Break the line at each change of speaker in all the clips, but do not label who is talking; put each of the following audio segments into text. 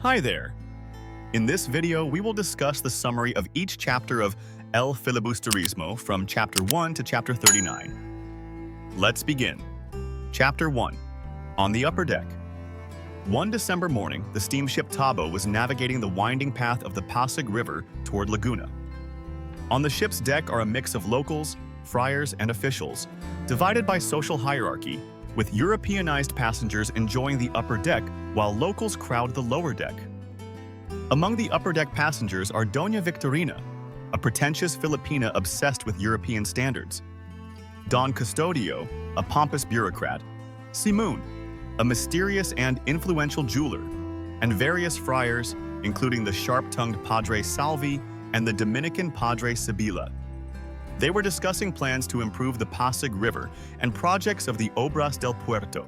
Hi there! In this video, we will discuss the summary of each chapter of El Filibusterismo from Chapter 1 to Chapter 39. Let's begin. Chapter 1. On the Upper Deck. One December morning, the steamship Tabo was navigating the winding path of the Pasig River toward Laguna. On the ship's deck are a mix of locals, friars, and officials, divided by social hierarchy, with Europeanized passengers enjoying the upper deck while locals crowd the lower deck. Among the upper deck passengers are Doña Victorina, a pretentious Filipina obsessed with European standards, Don Custodio, a pompous bureaucrat, Simón, a mysterious and influential jeweler, and various friars, including the sharp-tongued Padre Salvi and the Dominican Padre Sibila. They were discussing plans to improve the Pasig River and projects of the Obras del Puerto.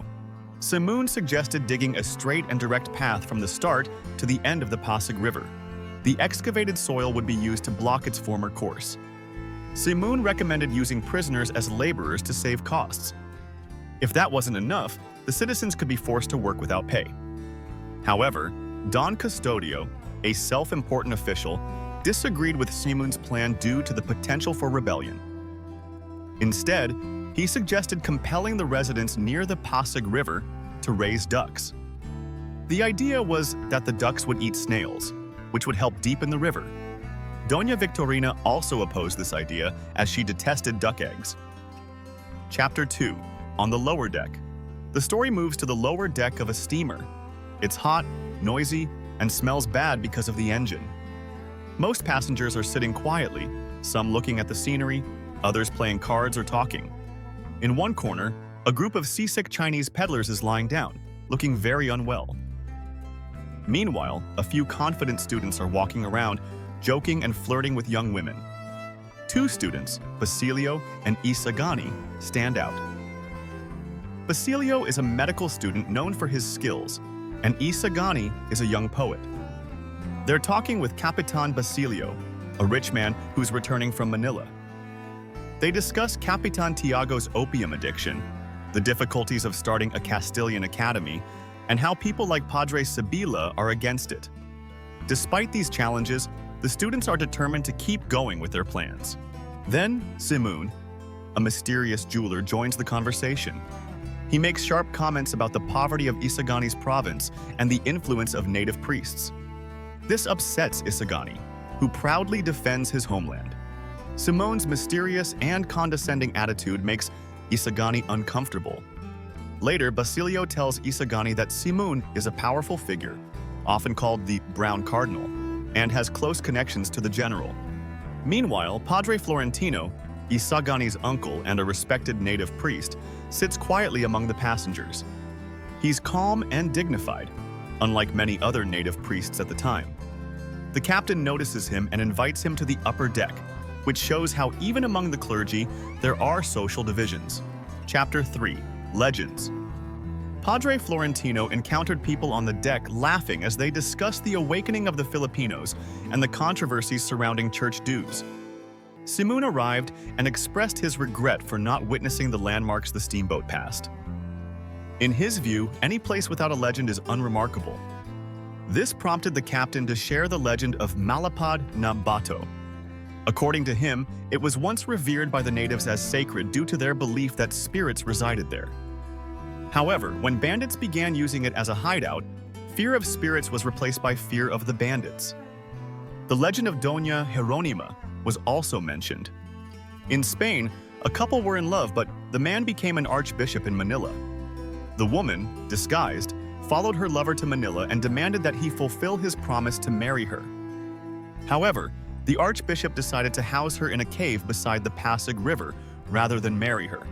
Simón suggested digging a straight and direct path from the start to the end of the Pasig River. The excavated soil would be used to block its former course. Simón recommended using prisoners as laborers to save costs. If that wasn't enough, the citizens could be forced to work without pay. However, Don Custodio, a self-important official, disagreed with Simón's plan due to the potential for rebellion. Instead, he suggested compelling the residents near the Pasig River to raise ducks. The idea was that the ducks would eat snails, which would help deepen the river. Doña Victorina also opposed this idea as she detested duck eggs. Chapter 2. On the Lower Deck. The story moves to the lower deck of a steamer. It's hot, noisy, and smells bad because of the engine. Most passengers are sitting quietly, some looking at the scenery, others playing cards or talking. In one corner, a group of seasick Chinese peddlers is lying down, looking very unwell. Meanwhile, a few confident students are walking around, joking and flirting with young women. Two students, Basilio and Isagani, stand out. Basilio is a medical student known for his skills, and Isagani is a young poet. They're talking with Capitan Basilio, a rich man who's returning from Manila. They discuss Capitan Tiago's opium addiction, the difficulties of starting a Castilian academy, and how people like Padre Sibila are against it. Despite these challenges, the students are determined to keep going with their plans. Then, Simón, a mysterious jeweler, joins the conversation. He makes sharp comments about the poverty of Isagani's province and the influence of native priests. This upsets Isagani, who proudly defends his homeland. Simón's mysterious and condescending attitude makes Isagani uncomfortable. Later, Basilio tells Isagani that Simón is a powerful figure, often called the Brown Cardinal, and has close connections to the general. Meanwhile, Padre Florentino, Isagani's uncle and a respected native priest, sits quietly among the passengers. He's calm and dignified, unlike many other native priests at the time. The captain notices him and invites him to the upper deck, which shows how even among the clergy, there are social divisions. Chapter 3. Legends. Padre Florentino encountered people on the deck laughing as they discussed the awakening of the Filipinos and the controversies surrounding church dues. Simón arrived and expressed his regret for not witnessing the landmarks the steamboat passed. In his view, any place without a legend is unremarkable. This prompted the captain to share the legend of Malapad na Bato. According to him, it was once revered by the natives as sacred due to their belief that spirits resided there. However, when bandits began using it as a hideout, fear of spirits was replaced by fear of the bandits. The legend of Doña Jeronima was also mentioned. In Spain, a couple were in love, but the man became an archbishop in Manila. The woman, disguised, followed her lover to Manila and demanded that he fulfill his promise to marry her. However, the archbishop decided to house her in a cave beside the Pasig River rather than marry her.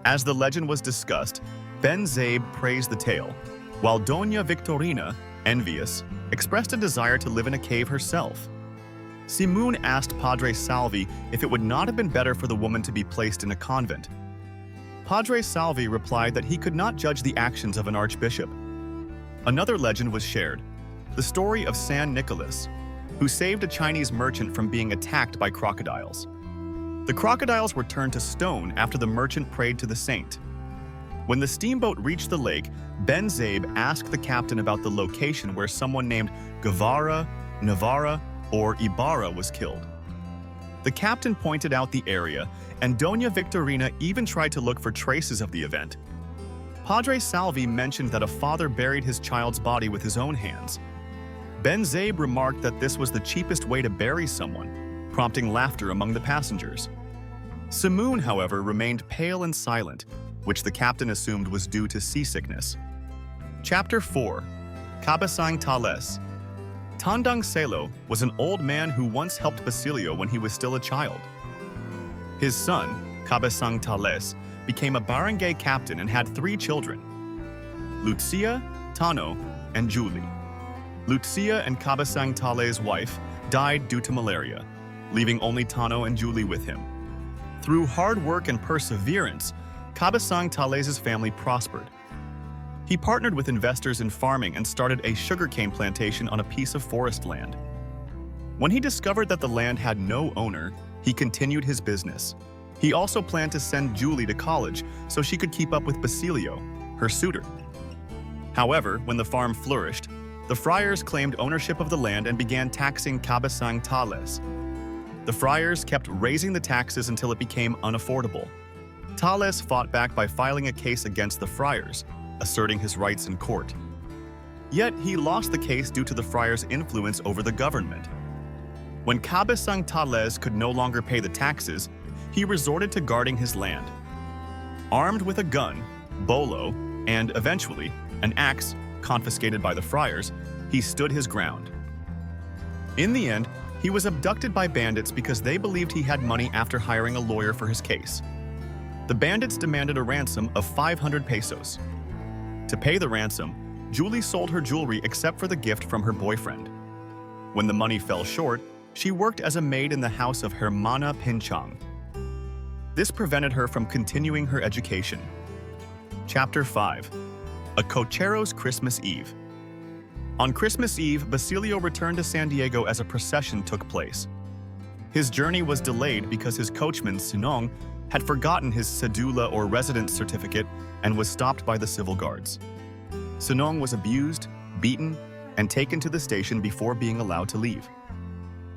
As the legend was discussed, Ben Zabe praised the tale, while Doña Victorina, envious, expressed a desire to live in a cave herself. Simón asked Padre Salvi if it would not have been better for the woman to be placed in a convent. Padre Salvi replied that he could not judge the actions of an archbishop. Another legend was shared, the story of San Nicolas, who saved a Chinese merchant from being attacked by crocodiles. The crocodiles were turned to stone after the merchant prayed to the saint. When the steamboat reached the lake, Ben Zabe asked the captain about the location where someone named Guevara, Navarra, or Ibarra was killed. The captain pointed out the area, and Doña Victorina even tried to look for traces of the event. Padre Salvi mentioned that a father buried his child's body with his own hands. Ben Zabe remarked that this was the cheapest way to bury someone, prompting laughter among the passengers. Simoon, however, remained pale and silent, which the captain assumed was due to seasickness. Chapter 4. Cabasang Tales. Tandang Selo was an old man who once helped Basilio when he was still a child. His son, Cabasang Tales, became a barangay captain and had 3 children: Lucia, Tano, and Julie. Lucia and Cabasang Tales' wife died due to malaria, leaving only Tano and Julie with him. Through hard work and perseverance, Cabasang Tales' family prospered. He partnered with investors in farming and started a sugarcane plantation on a piece of forest land. When he discovered that the land had no owner, he continued his business. He also planned to send Julie to college so she could keep up with Basilio, her suitor. However, when the farm flourished, the friars claimed ownership of the land and began taxing Cabasang Tales. The friars kept raising the taxes until it became unaffordable. Tales fought back by filing a case against the friars, asserting his rights in court. Yet he lost the case due to the friars' influence over the government. When Cabasang Tales could no longer pay the taxes, he resorted to guarding his land. Armed with a gun, bolo, and eventually an axe confiscated by the friars, he stood his ground. In the end, he was abducted by bandits because they believed he had money after hiring a lawyer for his case. The bandits demanded a ransom of 500 pesos. To pay the ransom, Julie sold her jewelry except for the gift from her boyfriend. When the money fell short, she worked as a maid in the house of Hermana Pinchang. This prevented her from continuing her education. Chapter 5. A Cochero's Christmas Eve. On Christmas Eve, Basilio returned to San Diego as a procession took place. His journey was delayed because his coachman, Sinong, had forgotten his cedula or residence certificate and was stopped by the civil guards. Sinong was abused, beaten, and taken to the station before being allowed to leave.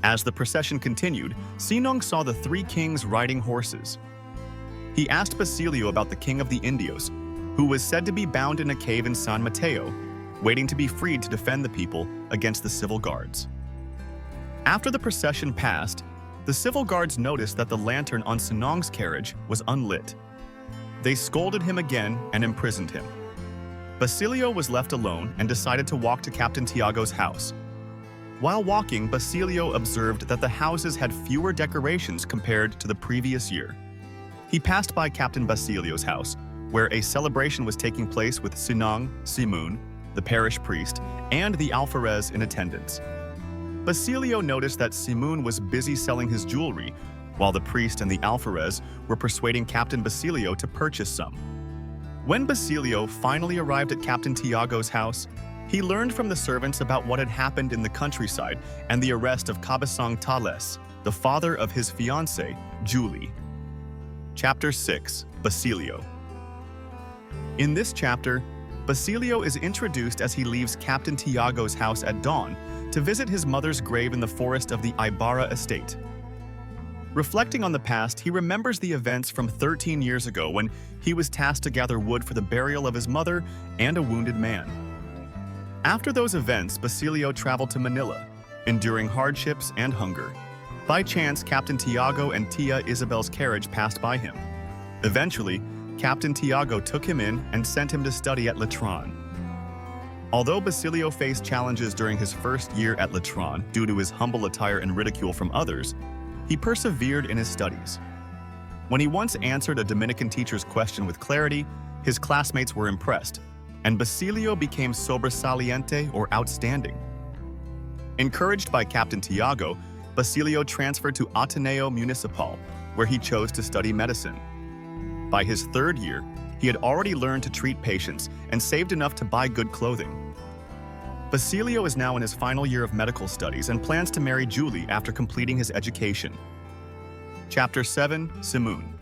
As the procession continued, Sinong saw the 3 kings riding horses. He asked Basilio about the king of the Indios, who was said to be bound in a cave in San Mateo, waiting to be freed to defend the people against the civil guards. After the procession passed, the civil guards noticed that the lantern on Sinong's carriage was unlit. They scolded him again and imprisoned him. Basilio was left alone and decided to walk to Captain Tiago's house. While walking, Basilio observed that the houses had fewer decorations compared to the previous year. He passed by Captain Basilio's house, where a celebration was taking place with Sinong, Simoon, the parish priest, and the alferez in attendance. Basilio noticed that Simoon was busy selling his jewelry, while the priest and the alferez were persuading Captain Basilio to purchase some. When Basilio finally arrived at Captain Tiago's house, he learned from the servants about what had happened in the countryside and the arrest of Cabasang Tales, the father of his fiancée, Julie. Chapter 6. Basilio. In this chapter, Basilio is introduced as he leaves Captain Tiago's house at dawn to visit his mother's grave in the forest of the Ibarra estate. Reflecting on the past, he remembers the events from 13 years ago when he was tasked to gather wood for the burial of his mother and a wounded man. After those events, Basilio traveled to Manila, enduring hardships and hunger. By chance, Captain Tiago and Tia Isabel's carriage passed by him. Eventually, Captain Tiago took him in and sent him to study at Letran. Although Basilio faced challenges during his first year at Letran due to his humble attire and ridicule from others, he persevered in his studies. When he once answered a Dominican teacher's question with clarity, his classmates were impressed, and Basilio became sobresaliente or outstanding. Encouraged by Captain Tiago, Basilio transferred to Ateneo Municipal, where he chose to study medicine. By his 3rd year, he had already learned to treat patients and saved enough to buy good clothing. Basilio is now in his final year of medical studies and plans to marry Julie after completing his education. Chapter 7. Simoon.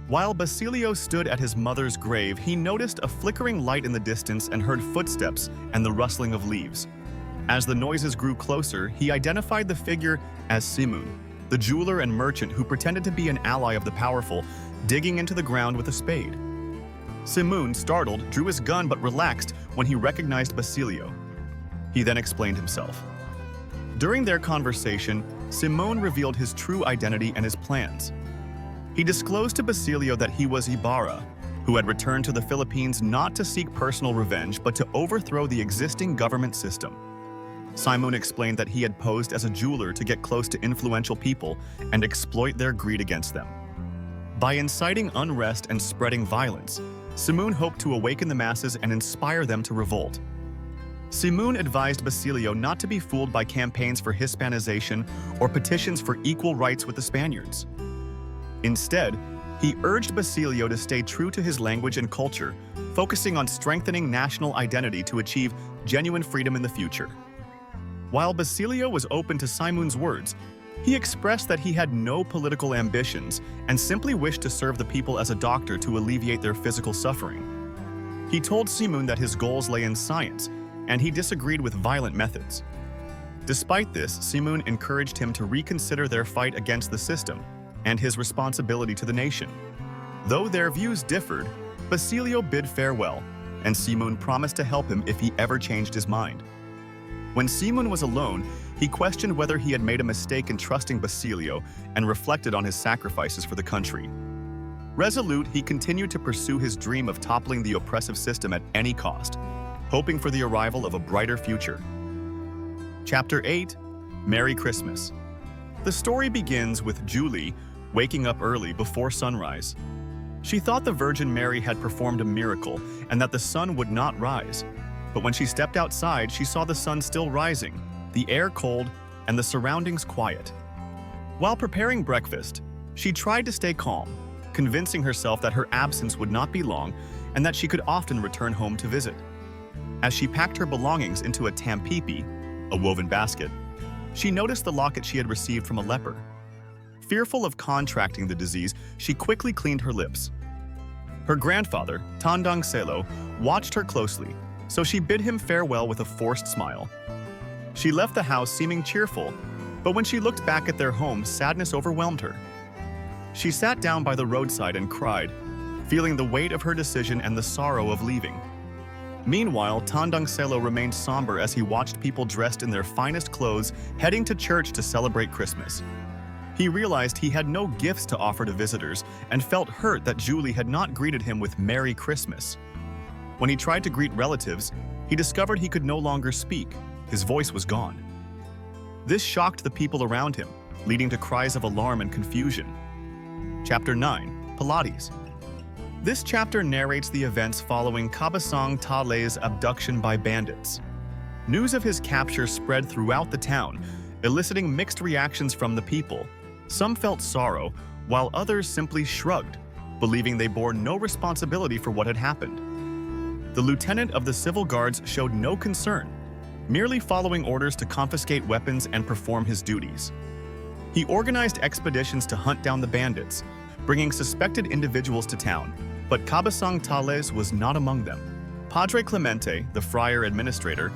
While Basilio stood at his mother's grave, he noticed a flickering light in the distance and heard footsteps and the rustling of leaves. As the noises grew closer, he identified the figure as Simun, the jeweler and merchant who pretended to be an ally of the powerful, digging into the ground with a spade. Simun, startled, drew his gun but relaxed when he recognized Basilio. He then explained himself. During their conversation, Simun revealed his true identity and his plans. He disclosed to Basilio that he was Ibarra, who had returned to the Philippines not to seek personal revenge but to overthrow the existing government system. Simun explained that he had posed as a jeweler to get close to influential people and exploit their greed against them. By inciting unrest and spreading violence, Simun hoped to awaken the masses and inspire them to revolt. Simun advised Basilio not to be fooled by campaigns for Hispanization or petitions for equal rights with the Spaniards. Instead, he urged Basilio to stay true to his language and culture, focusing on strengthening national identity to achieve genuine freedom in the future. While Basilio was open to Simun's words, he expressed that he had no political ambitions and simply wished to serve the people as a doctor to alleviate their physical suffering. He told Simun that his goals lay in science, and he disagreed with violent methods. Despite this, Simun encouraged him to reconsider their fight against the system and his responsibility to the nation. Though their views differed, Basilio bid farewell, and Simun promised to help him if he ever changed his mind. When Simun was alone, he questioned whether he had made a mistake in trusting Basilio and reflected on his sacrifices for the country. Resolute, he continued to pursue his dream of toppling the oppressive system at any cost, hoping for the arrival of a brighter future. Chapter 8. Merry Christmas. The story begins with Julie waking up early before sunrise. She thought the Virgin Mary had performed a miracle and that the sun would not rise. But when she stepped outside, she saw the sun still rising, the air cold, and the surroundings quiet. While preparing breakfast, she tried to stay calm, convincing herself that her absence would not be long and that she could often return home to visit. As she packed her belongings into a tampipi, a woven basket, she noticed the locket she had received from a leper. Fearful of contracting the disease, she quickly cleaned her lips. Her grandfather, Tandang Selo, watched her closely, so she bid him farewell with a forced smile. She left the house seeming cheerful, but when she looked back at their home, sadness overwhelmed her. She sat down by the roadside and cried, feeling the weight of her decision and the sorrow of leaving. Meanwhile, Tandang Selo remained somber as he watched people dressed in their finest clothes heading to church to celebrate Christmas. He realized he had no gifts to offer to visitors and felt hurt that Julie had not greeted him with Merry Christmas. When he tried to greet relatives, he discovered he could no longer speak. His voice was gone. This shocked the people around him, leading to cries of alarm and confusion. Chapter 9. Pilates. This chapter narrates the events following Kabasang Tale's abduction by bandits. News of his capture spread throughout the town, eliciting mixed reactions from the people. Some felt sorrow, while others simply shrugged, believing they bore no responsibility for what had happened. The lieutenant of the civil guards showed no concern, merely following orders to confiscate weapons and perform his duties. He organized expeditions to hunt down the bandits, bringing suspected individuals to town, but Kabasang Tales was not among them. Padre Clemente, the friar administrator,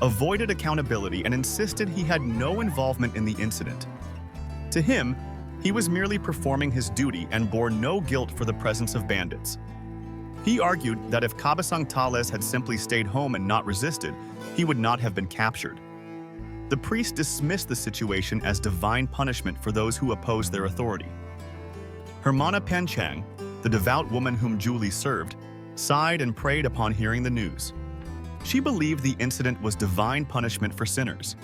avoided accountability and insisted he had no involvement in the incident. To him, he was merely performing his duty and bore no guilt for the presence of bandits. He argued that if Kabasang Tales had simply stayed home and not resisted, he would not have been captured. The priest dismissed the situation as divine punishment for those who opposed their authority. Hermana Penchang, the devout woman whom Julie served, sighed and prayed upon hearing the news. She believed the incident was divine punishment for sinners.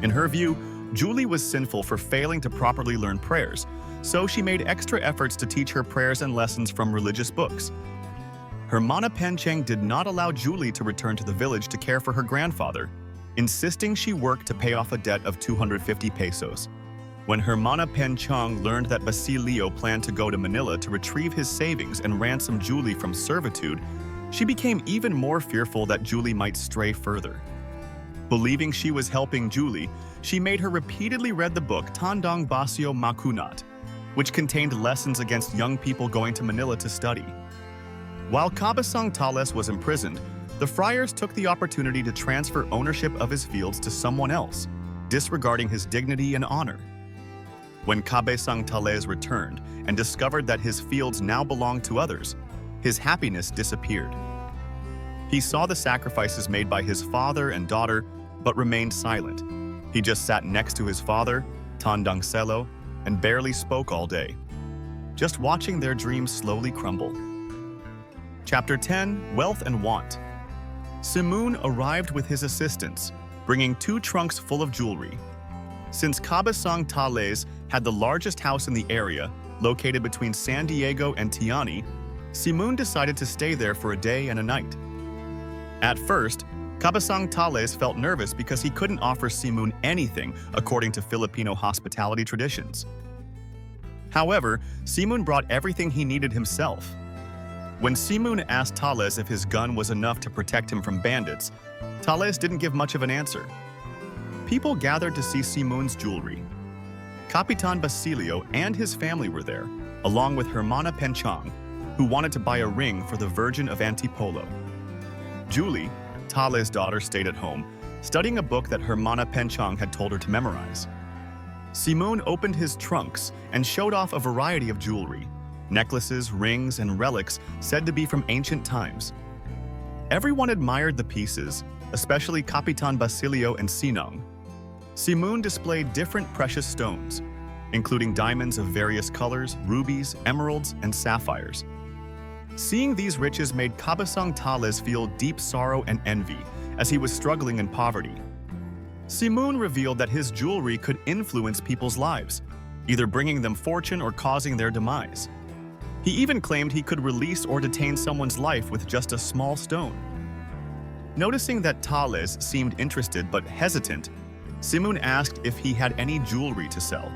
In her view, Julie was sinful for failing to properly learn prayers, so she made extra efforts to teach her prayers and lessons from religious books. Hermana Pencheng did not allow Julie to return to the village to care for her grandfather, insisting she work to pay off a debt of 250 pesos. When Hermana Pencheng learned that Basilio planned to go to Manila to retrieve his savings and ransom Julie from servitude, she became even more fearful that Julie might stray further. Believing she was helping Julie, she made her repeatedly read the book Tandang Basio Makunat, which contained lessons against young people going to Manila to study. While Cabasang Tales was imprisoned, the friars took the opportunity to transfer ownership of his fields to someone else, disregarding his dignity and honor. When Cabasang Tales returned and discovered that his fields now belonged to others, his happiness disappeared. He saw the sacrifices made by his father and daughter, but remained silent. He just sat next to his father, Tandang Selo, and barely spoke all day, just watching their dreams slowly crumble. Chapter 10, Wealth and Want. Simoon arrived with his assistants, bringing 2 trunks full of jewelry. Since Cabasang Tales had the largest house in the area, located between San Diego and Tiani, Simoon decided to stay there for a day and a night. At first, Cabasang Tales felt nervous because he couldn't offer Simoon anything according to Filipino hospitality traditions. However, Simoon brought everything he needed himself. When Simoon asked Tales if his gun was enough to protect him from bandits, Tales didn't give much of an answer. People gathered to see Simoon's jewelry. Capitan Basilio and his family were there, along with Hermana Penchang, who wanted to buy a ring for the Virgin of Antipolo. Julie, Tales' daughter, stayed at home, studying a book that Hermana Penchang had told her to memorize. Simoon opened his trunks and showed off a variety of jewelry, necklaces, rings, and relics said to be from ancient times. Everyone admired the pieces, especially Capitan Basilio and Sinong. Simoon displayed different precious stones, including diamonds of various colors, rubies, emeralds, and sapphires. Seeing these riches made Cabasang Tales feel deep sorrow and envy, as he was struggling in poverty. Simoon revealed that his jewelry could influence people's lives, either bringing them fortune or causing their demise. He even claimed he could release or detain someone's life with just a small stone. Noticing that Tales seemed interested but hesitant, Simoon asked if he had any jewelry to sell.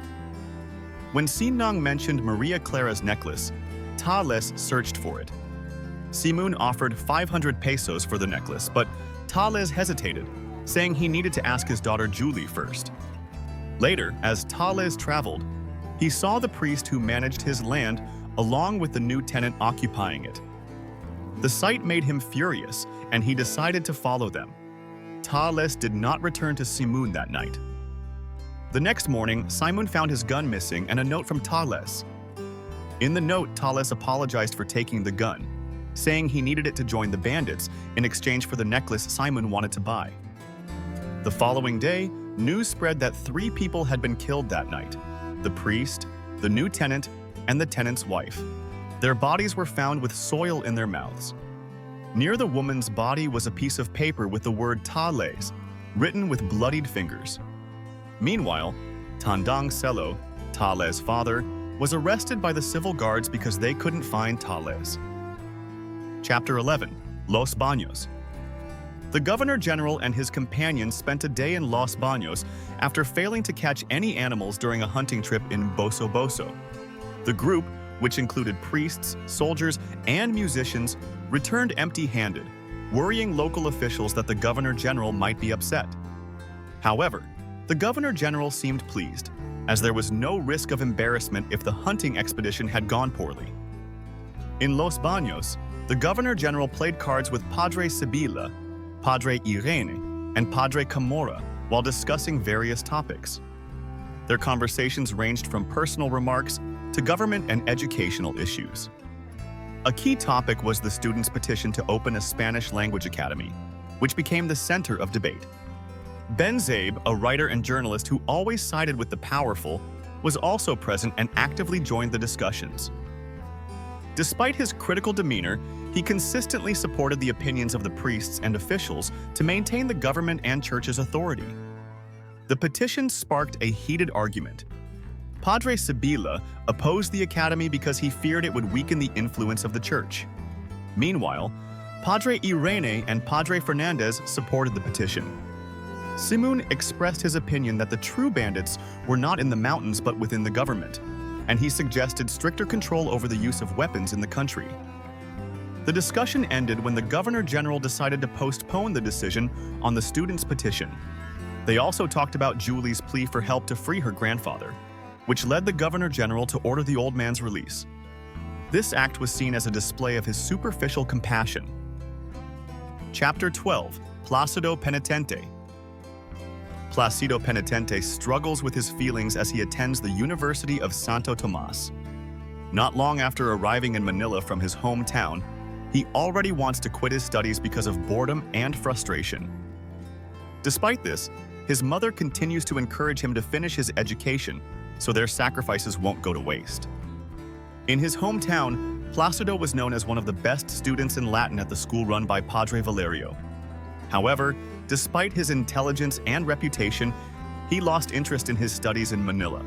When Sinong mentioned Maria Clara's necklace, Tales searched for it. Simoon offered 500 pesos for the necklace, but Tales hesitated, saying he needed to ask his daughter Julie first. Later, as Tales traveled, he saw the priest who managed his land along with the new tenant occupying it. The sight made him furious, and he decided to follow them. Tales did not return to Simoon that night. The next morning, Simoon found his gun missing and a note from Tales. In the note, Tales apologized for taking the gun, saying he needed it to join the bandits in exchange for the necklace Simoon wanted to buy. The following day, news spread that 3 people had been killed that night: the priest, the new tenant, and the tenant's wife. Their bodies were found with soil in their mouths. Near the woman's body was a piece of paper with the word Tales, written with bloodied fingers. Meanwhile, Tandang Selo, Tales' father, was arrested by the civil guards because they couldn't find Tales. Chapter 11, Los Baños. The Governor General and his companions spent a day in Los Baños after failing to catch any animals during a hunting trip in Boso Boso. The group, which included priests, soldiers, and musicians, returned empty-handed, worrying local officials that the Governor General might be upset. However, the Governor General seemed pleased, as there was no risk of embarrassment if the hunting expedition had gone poorly. In Los Baños, the Governor General played cards with Padre Sibila, Padre Irene, and Padre Camora while discussing various topics. Their conversations ranged from personal remarks to government and educational issues. A key topic was the students' petition to open a Spanish language academy, which became the center of debate. Ben Zabe, a writer and journalist who always sided with the powerful, was also present and actively joined the discussions. Despite his critical demeanor, he consistently supported the opinions of the priests and officials to maintain the government and church's authority. The petition sparked a heated argument. Padre Sibila opposed the academy because he feared it would weaken the influence of the church. Meanwhile, Padre Irene and Padre Fernandez supported the petition. Simoon expressed his opinion that the true bandits were not in the mountains but within the government, and he suggested stricter control over the use of weapons in the country. The discussion ended when the Governor General decided to postpone the decision on the students' petition. They also talked about Julie's plea for help to free her grandfather. which led the governor-general to order the old man's release. This act was seen as a display of his superficial compassion. Chapter 12. Placido Penitente. Placido Penitente struggles with his feelings as he attends the University of Santo Tomas. Not long after arriving in Manila from his hometown, he already wants to quit his studies because of boredom and frustration. Despite this, his mother continues to encourage him to finish his education so their sacrifices won't go to waste. In his hometown, Placido was known as one of the best students in Latin at the school run by Padre Valerio. However, despite his intelligence and reputation, he lost interest in his studies in Manila.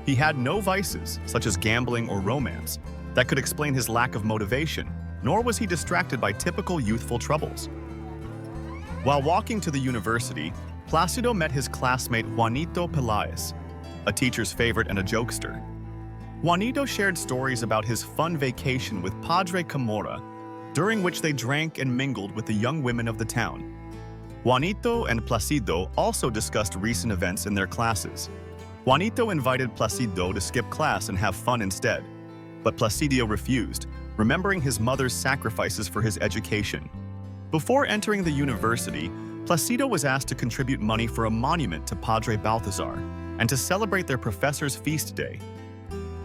He had no vices, such as gambling or romance, that could explain his lack of motivation, nor was he distracted by typical youthful troubles. While walking to the university, Placido met his classmate Juanito Pelaez, a teacher's favorite and a jokester. Juanito shared stories about his fun vacation with Padre Camorra, during which they drank and mingled with the young women of the town. Juanito and Placido also discussed recent events in their classes. Juanito invited Placido to skip class and have fun instead, but Placido refused, remembering his mother's sacrifices for his education. Before entering the university, Placido was asked to contribute money for a monument to Padre Balthazar and to celebrate their professor's feast day.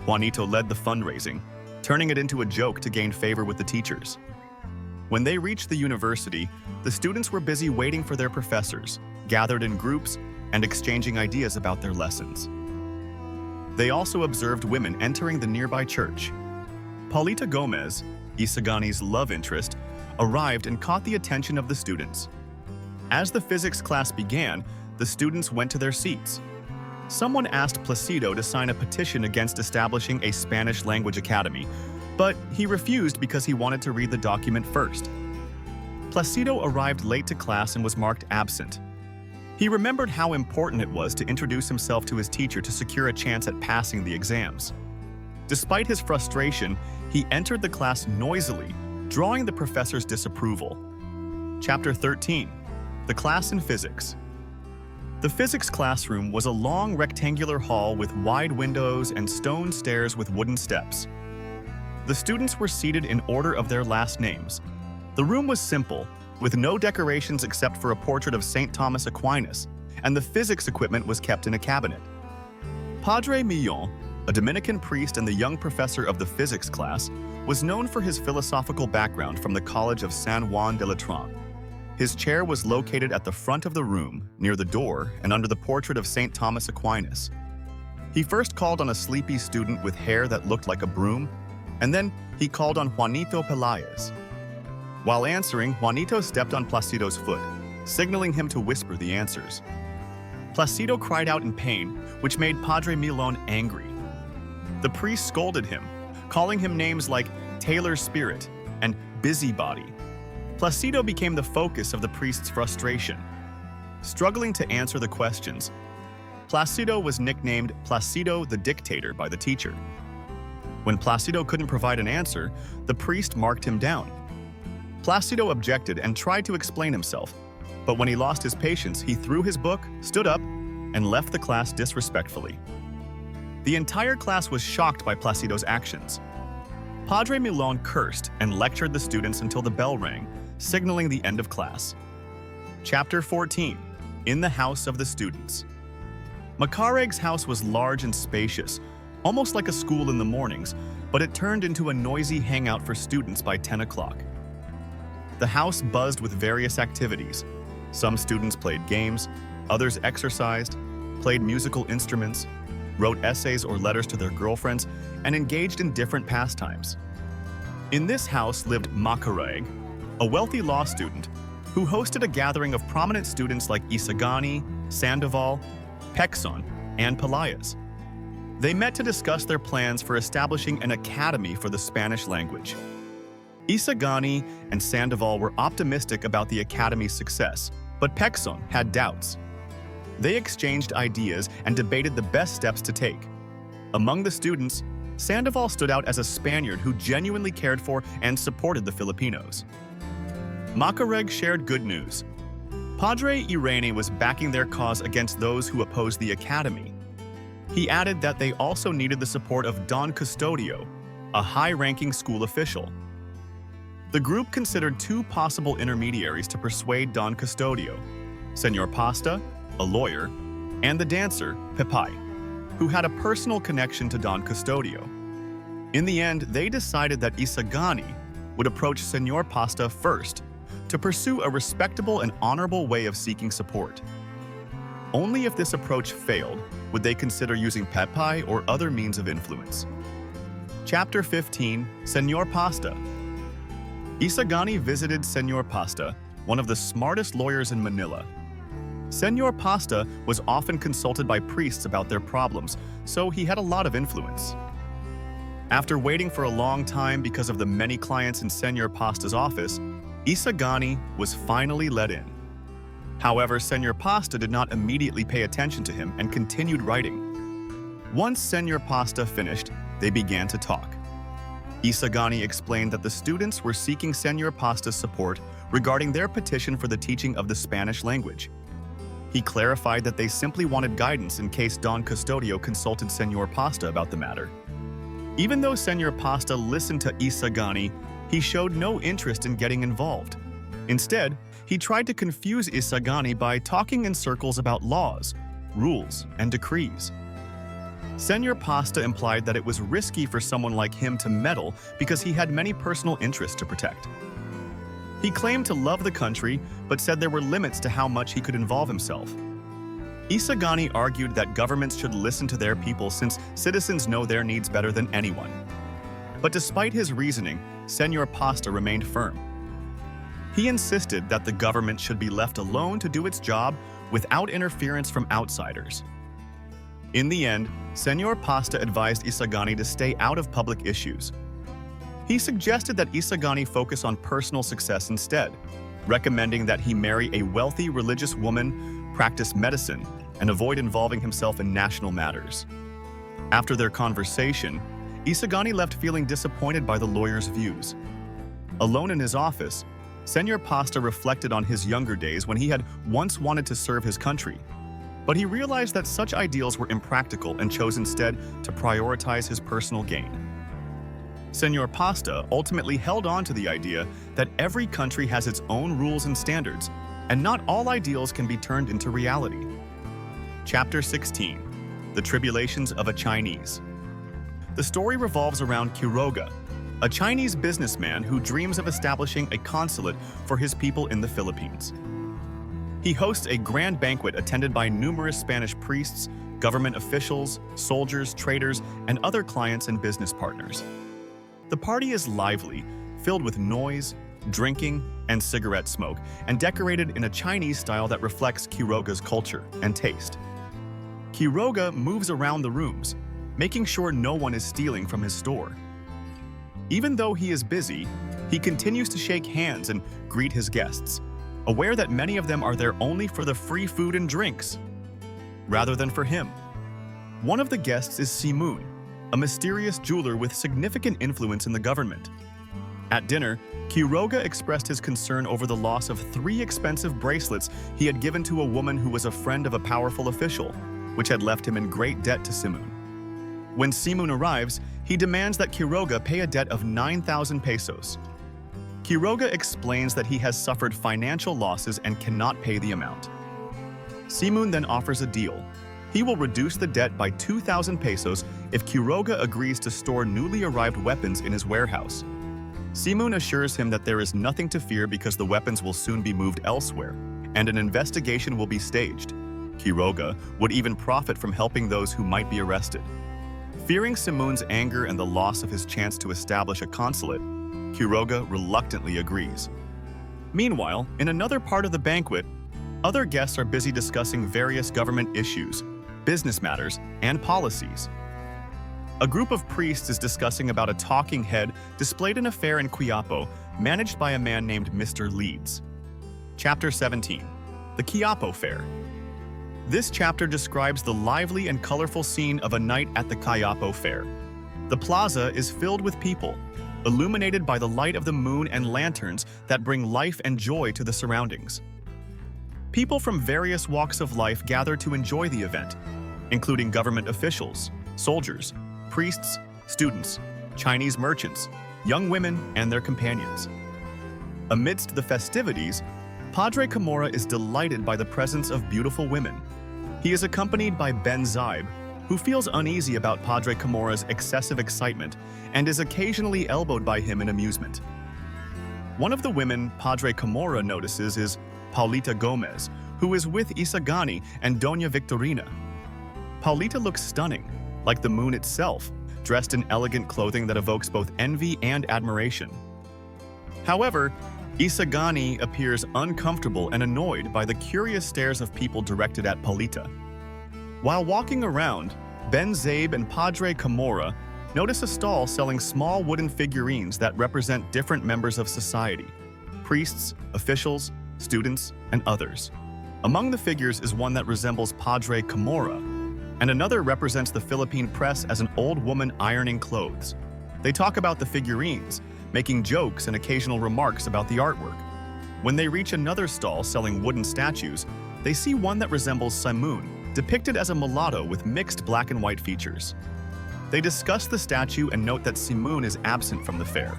Juanito led the fundraising, turning it into a joke to gain favor with the teachers. When they reached the university, the students were busy waiting for their professors, gathered in groups, and exchanging ideas about their lessons. They also observed women entering the nearby church. Paulita Gomez, Isagani's love interest, arrived and caught the attention of the students. As the physics class began, the students went to their seats. Someone asked Placido to sign a petition against establishing a Spanish language academy, but he refused because he wanted to read the document first. Placido arrived late to class and was marked absent. He remembered how important it was to introduce himself to his teacher to secure a chance at passing the exams. Despite his frustration, he entered the class noisily, drawing the professor's disapproval. Chapter 13. The class in physics. The physics classroom was a long rectangular hall with wide windows and stone stairs with wooden steps. The students were seated in order of their last names. The room was simple, with no decorations except for a portrait of St. Thomas Aquinas, and the physics equipment was kept in a cabinet. Padre Millon, a Dominican priest and the young professor of the physics class, was known for his philosophical background from the College of San Juan de Letrán. His chair was located at the front of the room, near the door and under the portrait of St. Thomas Aquinas. He first called on a sleepy student with hair that looked like a broom, and then he called on Juanito Pelaez. While answering, Juanito stepped on Placido's foot, signaling him to whisper the answers. Placido cried out in pain, which made Padre Milon angry. The priest scolded him, calling him names like Taylor's Spirit and Busybody. Placido became the focus of the priest's frustration. Struggling to answer the questions, Placido was nicknamed Placido the Dictator by the teacher. When Placido couldn't provide an answer, the priest marked him down. Placido objected and tried to explain himself, but when he lost his patience, he threw his book, stood up, and left the class disrespectfully. The entire class was shocked by Placido's actions. Padre Milon cursed and lectured the students until the bell rang, signaling the end of class. Chapter 14. In the House of the Students. Macareg's house was large and spacious, almost like a school in the mornings, but it turned into a noisy hangout for students by 10 o'clock. The house buzzed with various activities. Some students played games, others exercised, played musical instruments, wrote essays or letters to their girlfriends, and engaged in different pastimes. In this house lived Macareg, a wealthy law student who hosted a gathering of prominent students like Isagani, Sandoval, Pexon, and Pelaez. They met to discuss their plans for establishing an academy for the Spanish language. Isagani and Sandoval were optimistic about the academy's success, but Pexon had doubts. They exchanged ideas and debated the best steps to take. Among the students, Sandoval stood out as a Spaniard who genuinely cared for and supported the Filipinos. Macareg shared good news. Padre Irene was backing their cause against those who opposed the academy. He added that they also needed the support of Don Custodio, a high-ranking school official. The group considered two possible intermediaries to persuade Don Custodio: Senor Pasta, a lawyer, and the dancer, Pepai, who had a personal connection to Don Custodio. In the end, they decided that Isagani would approach Senor Pasta first to pursue a respectable and honorable way of seeking support. Only if this approach failed would they consider using Pepai or other means of influence. Chapter 15, Senor Pasta. Isagani visited Senor Pasta, one of the smartest lawyers in Manila. Senor Pasta was often consulted by priests about their problems, so he had a lot of influence. After waiting for a long time because of the many clients in Senor Pasta's office, Isagani was finally let in. However, Senor Pasta did not immediately pay attention to him and continued writing. Once Senor Pasta finished, they began to talk. Isagani explained that the students were seeking Senor Pasta's support regarding their petition for the teaching of the Spanish language. He clarified that they simply wanted guidance in case Don Custodio consulted Senor Pasta about the matter. Even though Senor Pasta listened to Isagani, he showed no interest in getting involved. Instead, he tried to confuse Isagani by talking in circles about laws, rules, and decrees. Senor Pasta implied that it was risky for someone like him to meddle because he had many personal interests to protect. He claimed to love the country, but said there were limits to how much he could involve himself. Isagani argued that governments should listen to their people since citizens know their needs better than anyone. But despite his reasoning, Senor Pasta remained firm. He insisted that the government should be left alone to do its job without interference from outsiders. In the end, Senor Pasta advised Isagani to stay out of public issues. He suggested that Isagani focus on personal success instead, recommending that he marry a wealthy religious woman, practice medicine, and avoid involving himself in national matters. After their conversation, Isagani left feeling disappointed by the lawyer's views. Alone in his office, Senor Pasta reflected on his younger days when he had once wanted to serve his country. But he realized that such ideals were impractical and chose instead to prioritize his personal gain. Senor Pasta ultimately held on to the idea that every country has its own rules and standards, and not all ideals can be turned into reality. Chapter 16, The Tribulations of a Chinese. The story revolves around Quiroga, a Chinese businessman who dreams of establishing a consulate for his people in the Philippines. He hosts a grand banquet attended by numerous Spanish priests, government officials, soldiers, traders, and other clients and business partners. The party is lively, filled with noise, drinking, and cigarette smoke, and decorated in a Chinese style that reflects Quiroga's culture and taste. Quiroga moves around the rooms, making sure no one is stealing from his store. Even though he is busy, he continues to shake hands and greet his guests, aware that many of them are there only for the free food and drinks, rather than for him. One of the guests is Simun, a mysterious jeweler with significant influence in the government. At dinner, Quiroga expressed his concern over the loss of 3 expensive bracelets he had given to a woman who was a friend of a powerful official, which had left him in great debt to Simun. When Simun arrives, he demands that Quiroga pay a debt of 9,000 pesos. Quiroga explains that he has suffered financial losses and cannot pay the amount. Simun then offers a deal. He will reduce the debt by 2,000 pesos if Quiroga agrees to store newly arrived weapons in his warehouse. Simun assures him that there is nothing to fear because the weapons will soon be moved elsewhere, and an investigation will be staged. Quiroga would even profit from helping those who might be arrested. Fearing Simun's anger and the loss of his chance to establish a consulate, Quiroga reluctantly agrees. Meanwhile, in another part of the banquet, other guests are busy discussing various government issues, business matters, and policies. A group of priests is discussing about a talking head displayed in a fair in Quiapo, managed by a man named Mr. Leeds. Chapter 17, The Quiapo Fair. This chapter describes the lively and colorful scene of a night at the Quiapo Fair. The plaza is filled with people, illuminated by the light of the moon and lanterns that bring life and joy to the surroundings. People from various walks of life gather to enjoy the event. including government officials, soldiers, priests, students, Chinese merchants, young women, and their companions. Amidst the festivities, Padre Camorra is delighted by the presence of beautiful women. He is accompanied by Ben Zaib, who feels uneasy about Padre Camorra's excessive excitement and is occasionally elbowed by him in amusement. One of the women Padre Camorra notices is Paulita Gomez, who is with Isagani and Doña Victorina. Paulita looks stunning, like the moon itself, dressed in elegant clothing that evokes both envy and admiration. However, Isagani appears uncomfortable and annoyed by the curious stares of people directed at Paulita. While walking around, Ben Zaib and Padre Camorra notice a stall selling small wooden figurines that represent different members of society: priests, officials, students, and others. Among the figures is one that resembles Padre Camorra, and another represents the Philippine press as an old woman ironing clothes. They talk about the figurines, making jokes and occasional remarks about the artwork. When they reach another stall selling wooden statues, they see one that resembles Simoon, depicted as a mulatto with mixed black and white features. They discuss the statue and note that Simoon is absent from the fair.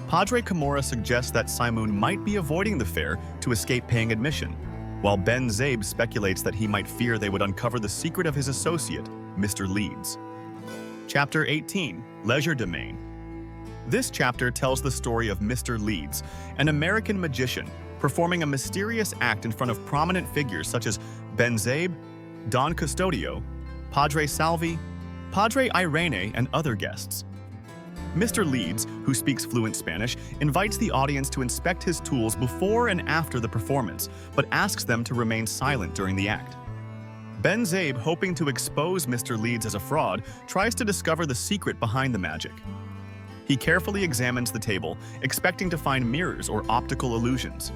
Padre Camorra suggests that Simoon might be avoiding the fair to escape paying admission, while Ben Zaib speculates that he might fear they would uncover the secret of his associate, Mr. Leeds. Chapter 18, Leisure Domain. This chapter tells the story of Mr. Leeds, an American magician, performing a mysterious act in front of prominent figures such as Ben Zaib, Don Custodio, Padre Salvi, Padre Irene, and other guests. Mr. Leeds, who speaks fluent Spanish, invites the audience to inspect his tools before and after the performance, but asks them to remain silent during the act. Ben Zaib, hoping to expose Mr. Leeds as a fraud, tries to discover the secret behind the magic. He carefully examines the table, expecting to find mirrors or optical illusions.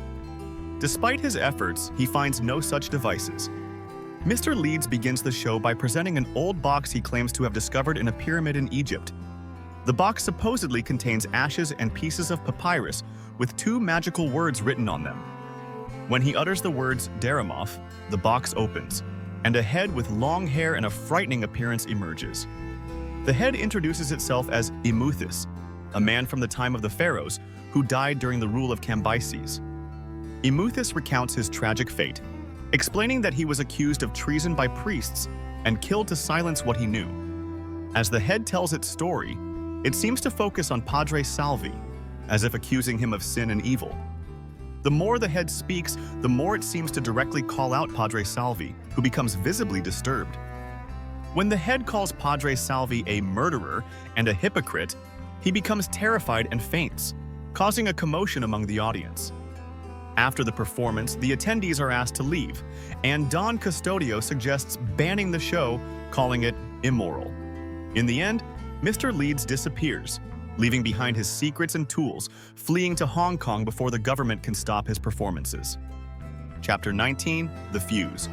Despite his efforts, he finds no such devices. Mr. Leeds begins the show by presenting an old box he claims to have discovered in a pyramid in Egypt. The box supposedly contains ashes and pieces of papyrus with two magical words written on them. When he utters the words Deramoth, the box opens, and a head with long hair and a frightening appearance emerges. The head introduces itself as Imuthis, a man from the time of the pharaohs who died during the rule of Cambyses. Imuthis recounts his tragic fate, explaining that he was accused of treason by priests and killed to silence what he knew. As the head tells its story, it seems to focus on Padre Salvi, as if accusing him of sin and evil. The more the head speaks, the more it seems to directly call out Padre Salvi, who becomes visibly disturbed. When the head calls Padre Salvi a murderer and a hypocrite, he becomes terrified and faints, causing a commotion among the audience. After the performance, the attendees are asked to leave, and Don Custodio suggests banning the show, calling it immoral. In the end, Mr. Leeds disappears, leaving behind his secrets and tools, fleeing to Hong Kong before the government can stop his performances. Chapter 19, The Fuse.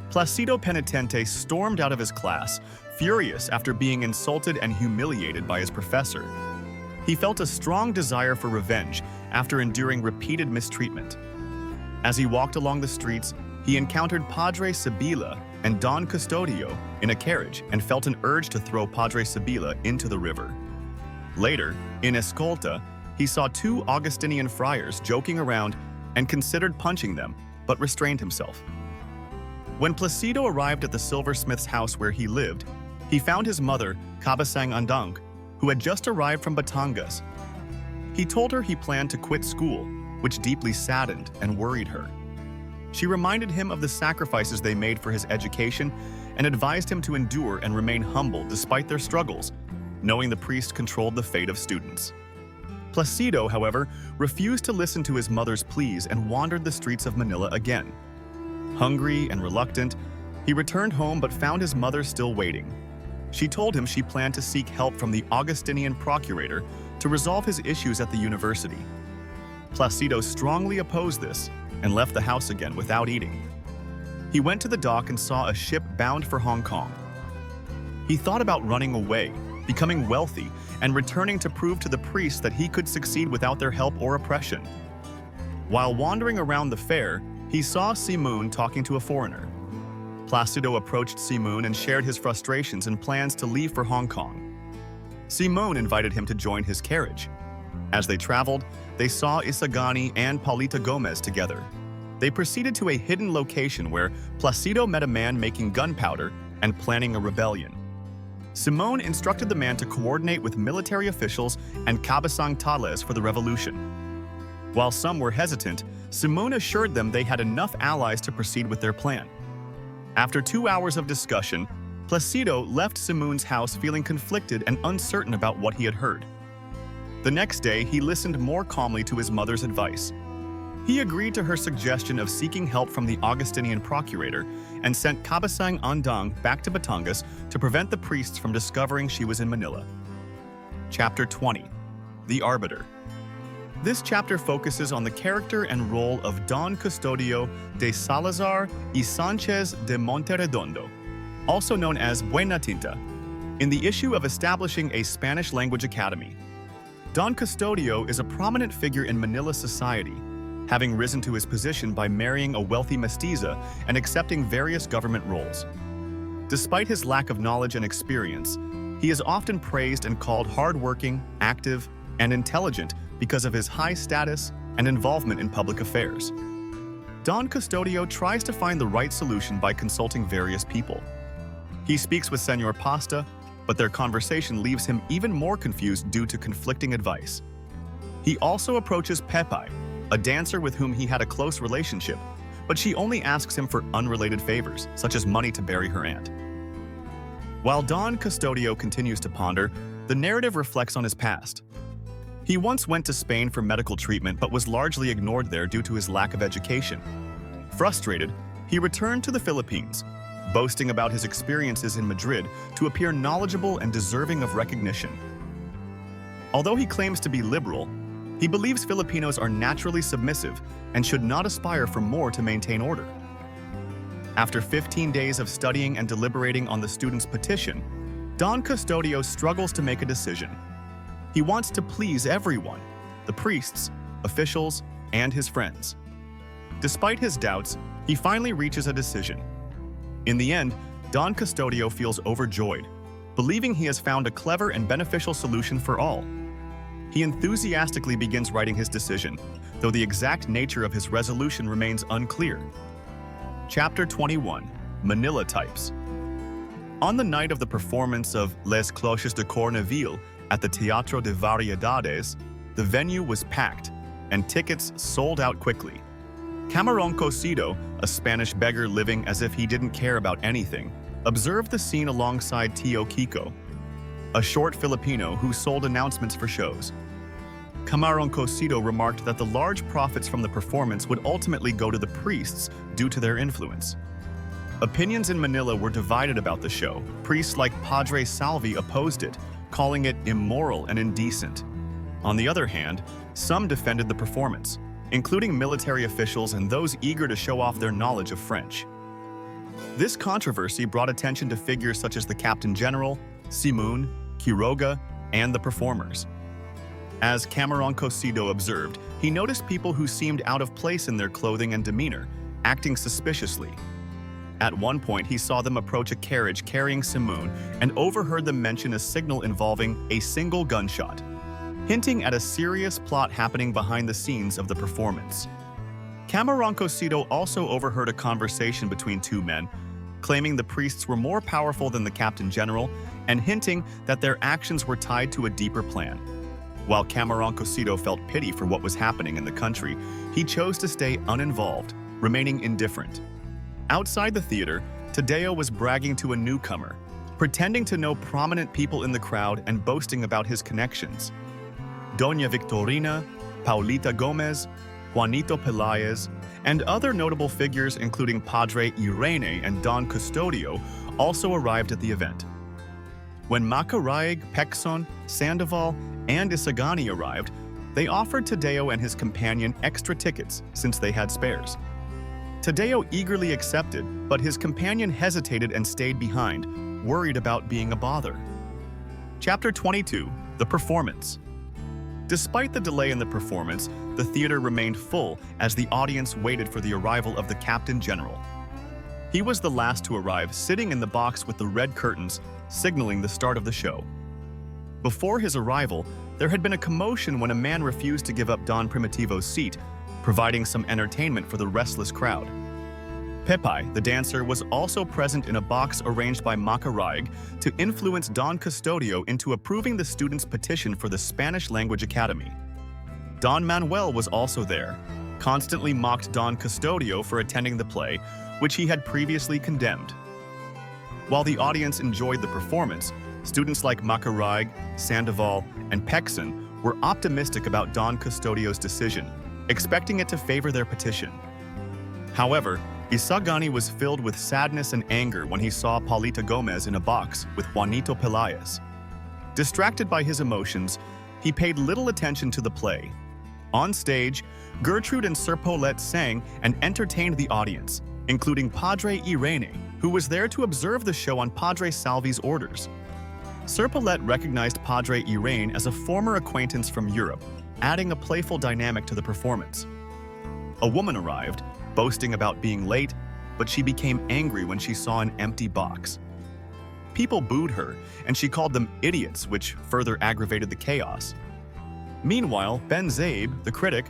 Placido Penitente stormed out of his class, furious after being insulted and humiliated by his professor. He felt a strong desire for revenge after enduring repeated mistreatment. As he walked along the streets, he encountered Padre Sibila and Don Custodio in a carriage and felt an urge to throw Padre Sibila into the river. Later, in Escolta, he saw two Augustinian friars joking around and considered punching them, but restrained himself. When Placido arrived at the silversmith's house where he lived, he found his mother, Kabasang Andang, who had just arrived from Batangas. He told her he planned to quit school, which deeply saddened and worried her. She reminded him of the sacrifices they made for his education and advised him to endure and remain humble despite their struggles, knowing the priest controlled the fate of students. Placido, however, refused to listen to his mother's pleas and wandered the streets of Manila again. Hungry and reluctant, he returned home but found his mother still waiting. She told him she planned to seek help from the Augustinian procurator to resolve his issues at the university. Placido strongly opposed this and left the house again without eating. He went to the dock and saw a ship bound for Hong Kong. He thought about running away, becoming wealthy, and returning to prove to the priests that he could succeed without their help or oppression. While wandering around the fair, he saw Simoon talking to a foreigner. Placido approached Simone and shared his frustrations and plans to leave for Hong Kong. Simone invited him to join his carriage. As they traveled, they saw Isagani and Paulita Gomez together. They proceeded to a hidden location where Placido met a man making gunpowder and planning a rebellion. Simone instructed the man to coordinate with military officials and Cabasang Tales for the revolution. While some were hesitant, Simone assured them they had enough allies to proceed with their plan. After 2 hours of discussion, Placido left Simone's house feeling conflicted and uncertain about what he had heard. The next day, he listened more calmly to his mother's advice. He agreed to her suggestion of seeking help from the Augustinian procurator and sent Cabasang Andang back to Batangas to prevent the priests from discovering she was in Manila. Chapter 20. The Arbiter. This chapter focuses on the character and role of Don Custodio de Salazar y Sanchez de Monterredondo, also known as Buenatinta, in the issue of establishing a Spanish-language academy. Don Custodio is a prominent figure in Manila society, having risen to his position by marrying a wealthy mestiza and accepting various government roles. Despite his lack of knowledge and experience, he is often praised and called hardworking, active, and intelligent because of his high status and involvement in public affairs. Don Custodio tries to find the right solution by consulting various people. He speaks with Senor Pasta, but their conversation leaves him even more confused due to conflicting advice. He also approaches Pepe, a dancer with whom he had a close relationship, but she only asks him for unrelated favors, such as money to bury her aunt. While Don Custodio continues to ponder, the narrative reflects on his past. He once went to Spain for medical treatment but was largely ignored there due to his lack of education. Frustrated, he returned to the Philippines, boasting about his experiences in Madrid to appear knowledgeable and deserving of recognition. Although he claims to be liberal, he believes Filipinos are naturally submissive and should not aspire for more to maintain order. After 15 days of studying and deliberating on the students' petition, Don Custodio struggles to make a decision. He wants to please everyone, the priests, officials, and his friends. Despite his doubts, he finally reaches a decision. In the end, Don Custodio feels overjoyed, believing he has found a clever and beneficial solution for all. He enthusiastically begins writing his decision, though the exact nature of his resolution remains unclear. Chapter 21. Manila Types. On the night of the performance of Les Cloches de Corneville at the Teatro de Variedades, the venue was packed, and tickets sold out quickly. Camarón Cocido, a Spanish beggar living as if he didn't care about anything, observed the scene alongside Tio Kiko, a short Filipino who sold announcements for shows. Camarón Cocido remarked that the large profits from the performance would ultimately go to the priests due to their influence. Opinions in Manila were divided about the show. Priests like Padre Salvi opposed it, calling it immoral and indecent. On the other hand, some defended the performance, including military officials and those eager to show off their knowledge of French. This controversy brought attention to figures such as the Captain General, Simone, Quiroga, and the performers. As Camarón Cocido observed, he noticed people who seemed out of place in their clothing and demeanor, acting suspiciously. At one point, he saw them approach a carriage carrying Simone and overheard them mention a signal involving a single gunshot, hinting at a serious plot happening behind the scenes of the performance. Camarón Cocido also overheard a conversation between two men, claiming the priests were more powerful than the Captain General and hinting that their actions were tied to a deeper plan. While Camarón Cocido felt pity for what was happening in the country, he chose to stay uninvolved, remaining indifferent. Outside the theater, Tadeo was bragging to a newcomer, pretending to know prominent people in the crowd and boasting about his connections. Doña Victorina, Paulita Gomez, Juanito Peláez, and other notable figures including Padre Irene and Don Custodio also arrived at the event. When Macaraig, Pecson, Sandoval, and Isagani arrived, they offered Tadeo and his companion extra tickets since they had spares. Tadeo eagerly accepted, but his companion hesitated and stayed behind, worried about being a bother. Chapter 22. The Performance. Despite the delay in the performance, the theater remained full as the audience waited for the arrival of the Captain General. He was the last to arrive, sitting in the box with the red curtains, signaling the start of the show. Before his arrival, there had been a commotion when a man refused to give up Don Primitivo's seat, providing some entertainment for the restless crowd. Pepe, the dancer, was also present in a box arranged by Macaraig to influence Don Custodio into approving the students' petition for the Spanish Language Academy. Don Manuel was also there, constantly mocked Don Custodio for attending the play, which he had previously condemned. While the audience enjoyed the performance, students like Macaraig, Sandoval, and Pexon were optimistic about Don Custodio's decision, expecting it to favor their petition. However, Isagani was filled with sadness and anger when he saw Paulita Gomez in a box with Juanito Peláez. Distracted by his emotions, he paid little attention to the play. On stage, Gertrude and Sir Paulette sang and entertained the audience, including Padre Irene, who was there to observe the show on Padre Salvi's orders. Sir Paulette recognized Padre Irene as a former acquaintance from Europe, adding a playful dynamic to the performance. A woman arrived, boasting about being late, but she became angry when she saw an empty box. People booed her, and she called them idiots, which further aggravated the chaos. Meanwhile, Ben Zabe, the critic,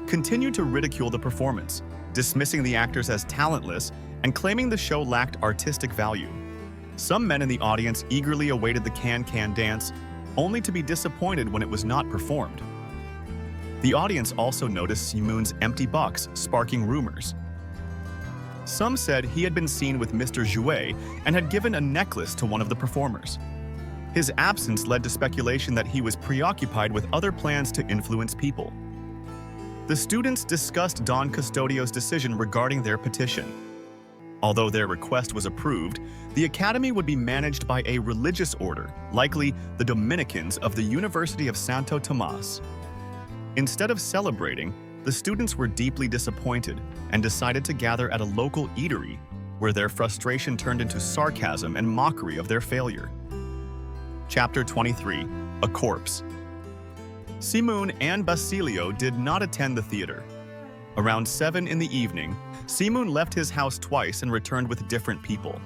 continued to ridicule the performance, dismissing the actors as talentless and claiming the show lacked artistic value. Some men in the audience eagerly awaited the can-can dance, only to be disappointed when it was not performed. The audience also noticed Simun's empty box, sparking rumors. Some said he had been seen with Mr. Jouet and had given a necklace to one of the performers. His absence led to speculation that he was preoccupied with other plans to influence people. The students discussed Don Custodio's decision regarding their petition. Although their request was approved, the academy would be managed by a religious order, likely the Dominicans of the University of Santo Tomas. Instead of celebrating, the students were deeply disappointed and decided to gather at a local eatery, where their frustration turned into sarcasm and mockery of their failure. Chapter 23: A Corpse. Simun and Basilio did not attend the theater. Around 7 in the evening, Simun left his house twice and returned with different people.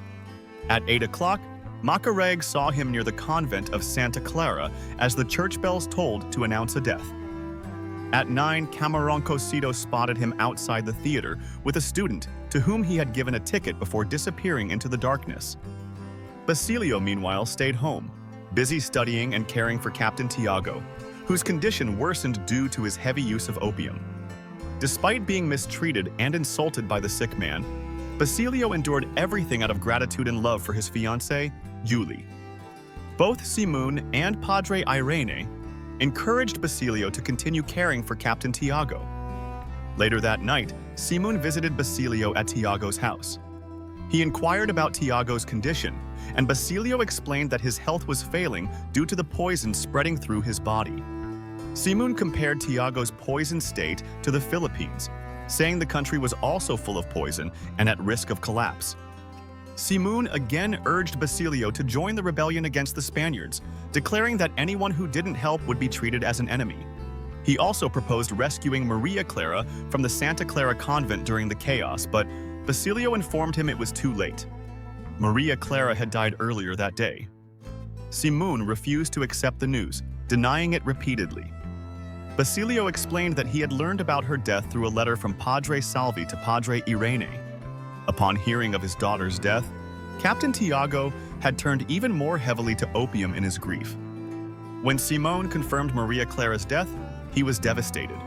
At 8 o'clock, Macaraig saw him near the convent of Santa Clara as the church bells tolled to announce a death. At 9, Camaroncosito spotted him outside the theater with a student to whom he had given a ticket before disappearing into the darkness. Basilio, meanwhile, stayed home, busy studying and caring for Captain Tiago, whose condition worsened due to his heavy use of opium. Despite being mistreated and insulted by the sick man, Basilio endured everything out of gratitude and love for his fiancée, Yuli. Both Simun and Padre Irene encouraged Basilio to continue caring for Captain Tiago. Later that night, Simun visited Basilio at Tiago's house. He inquired about Tiago's condition, and Basilio explained that his health was failing due to the poison spreading through his body. Simun compared Tiago's poisoned state to the Philippines, saying the country was also full of poison and at risk of collapse. Simun again urged Basilio to join the rebellion against the Spaniards, declaring that anyone who didn't help would be treated as an enemy. He also proposed rescuing Maria Clara from the Santa Clara convent during the chaos, but Basilio informed him it was too late. Maria Clara had died earlier that day. Simun refused to accept the news, denying it repeatedly. Basilio explained that he had learned about her death through a letter from Padre Salvi to Padre Irene. Upon hearing of his daughter's death, Captain Tiago had turned even more heavily to opium in his grief. When Simón confirmed Maria Clara's death, he was devastated.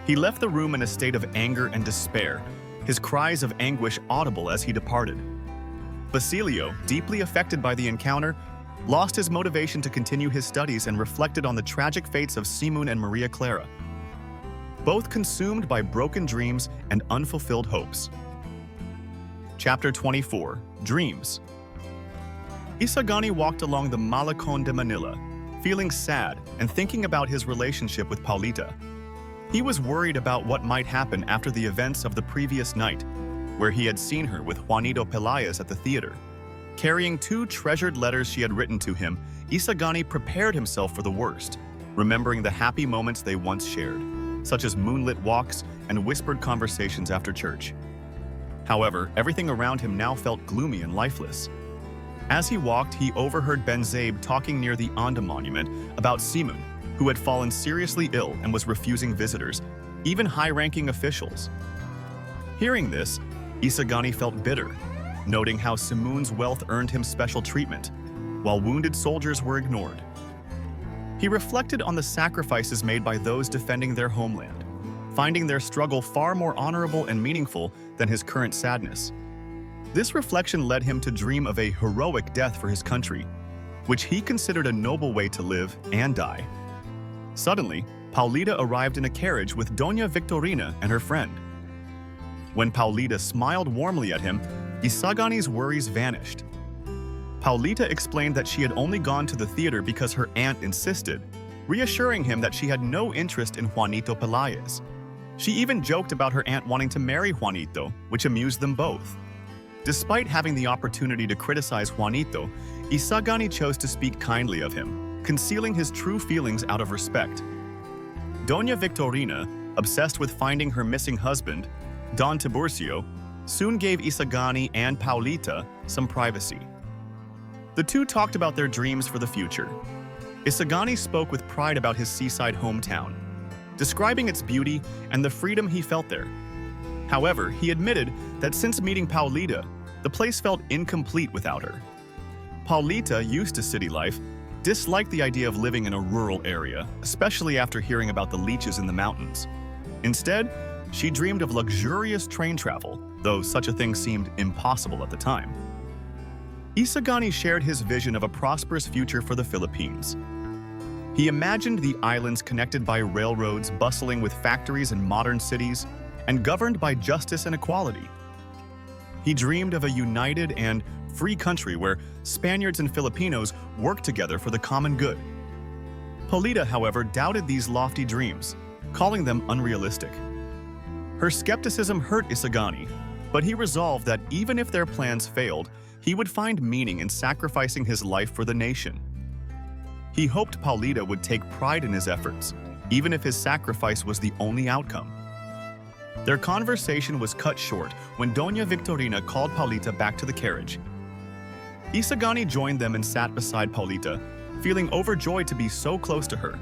He left the room in a state of anger and despair, his cries of anguish audible as he departed. Basilio, deeply affected by the encounter, lost his motivation to continue his studies and reflected on the tragic fates of Simón and Maria Clara, both consumed by broken dreams and unfulfilled hopes. Chapter 24: Dreams. Isagani walked along the Malecon de Manila, feeling sad and thinking about his relationship with Paulita. He was worried about what might happen after the events of the previous night, where he had seen her with Juanito Peláez at the theater. Carrying 2 treasured letters she had written to him, Isagani prepared himself for the worst, remembering the happy moments they once shared, such as moonlit walks and whispered conversations after church. However, everything around him now felt gloomy and lifeless. As he walked, he overheard Ben-Zabe talking near the Anda monument about Simun, who had fallen seriously ill and was refusing visitors, even high-ranking officials. Hearing this, Isagani felt bitter, noting how Simun's wealth earned him special treatment, while wounded soldiers were ignored. He reflected on the sacrifices made by those defending their homeland, finding their struggle far more honorable and meaningful than his current sadness. This reflection led him to dream of a heroic death for his country, which he considered a noble way to live and die. Suddenly, Paulita arrived in a carriage with Doña Victorina and her friend. When Paulita smiled warmly at him, Isagani's worries vanished. Paulita explained that she had only gone to the theater because her aunt insisted, reassuring him that she had no interest in Juanito Peláez. She even joked about her aunt wanting to marry Juanito, which amused them both. Despite having the opportunity to criticize Juanito, Isagani chose to speak kindly of him, concealing his true feelings out of respect. Doña Victorina, obsessed with finding her missing husband, Don Tiburcio, soon gave Isagani and Paulita some privacy. The two talked about their dreams for the future. Isagani spoke with pride about his seaside hometown, describing its beauty and the freedom he felt there. However, he admitted that since meeting Paulita, the place felt incomplete without her. Paulita, used to city life, disliked the idea of living in a rural area, especially after hearing about the leeches in the mountains. Instead, she dreamed of luxurious train travel, though such a thing seemed impossible at the time. Isagani shared his vision of a prosperous future for the Philippines. He imagined the islands connected by railroads, bustling with factories and modern cities, and governed by justice and equality. He dreamed of a united and free country where Spaniards and Filipinos worked together for the common good. Paulita, however, doubted these lofty dreams, calling them unrealistic. Her skepticism hurt Isagani, but he resolved that even if their plans failed, he would find meaning in sacrificing his life for the nation. He hoped Paulita would take pride in his efforts, even if his sacrifice was the only outcome. Their conversation was cut short when Doña Victorina called Paulita back to the carriage. Isagani joined them and sat beside Paulita, feeling overjoyed to be so close to her.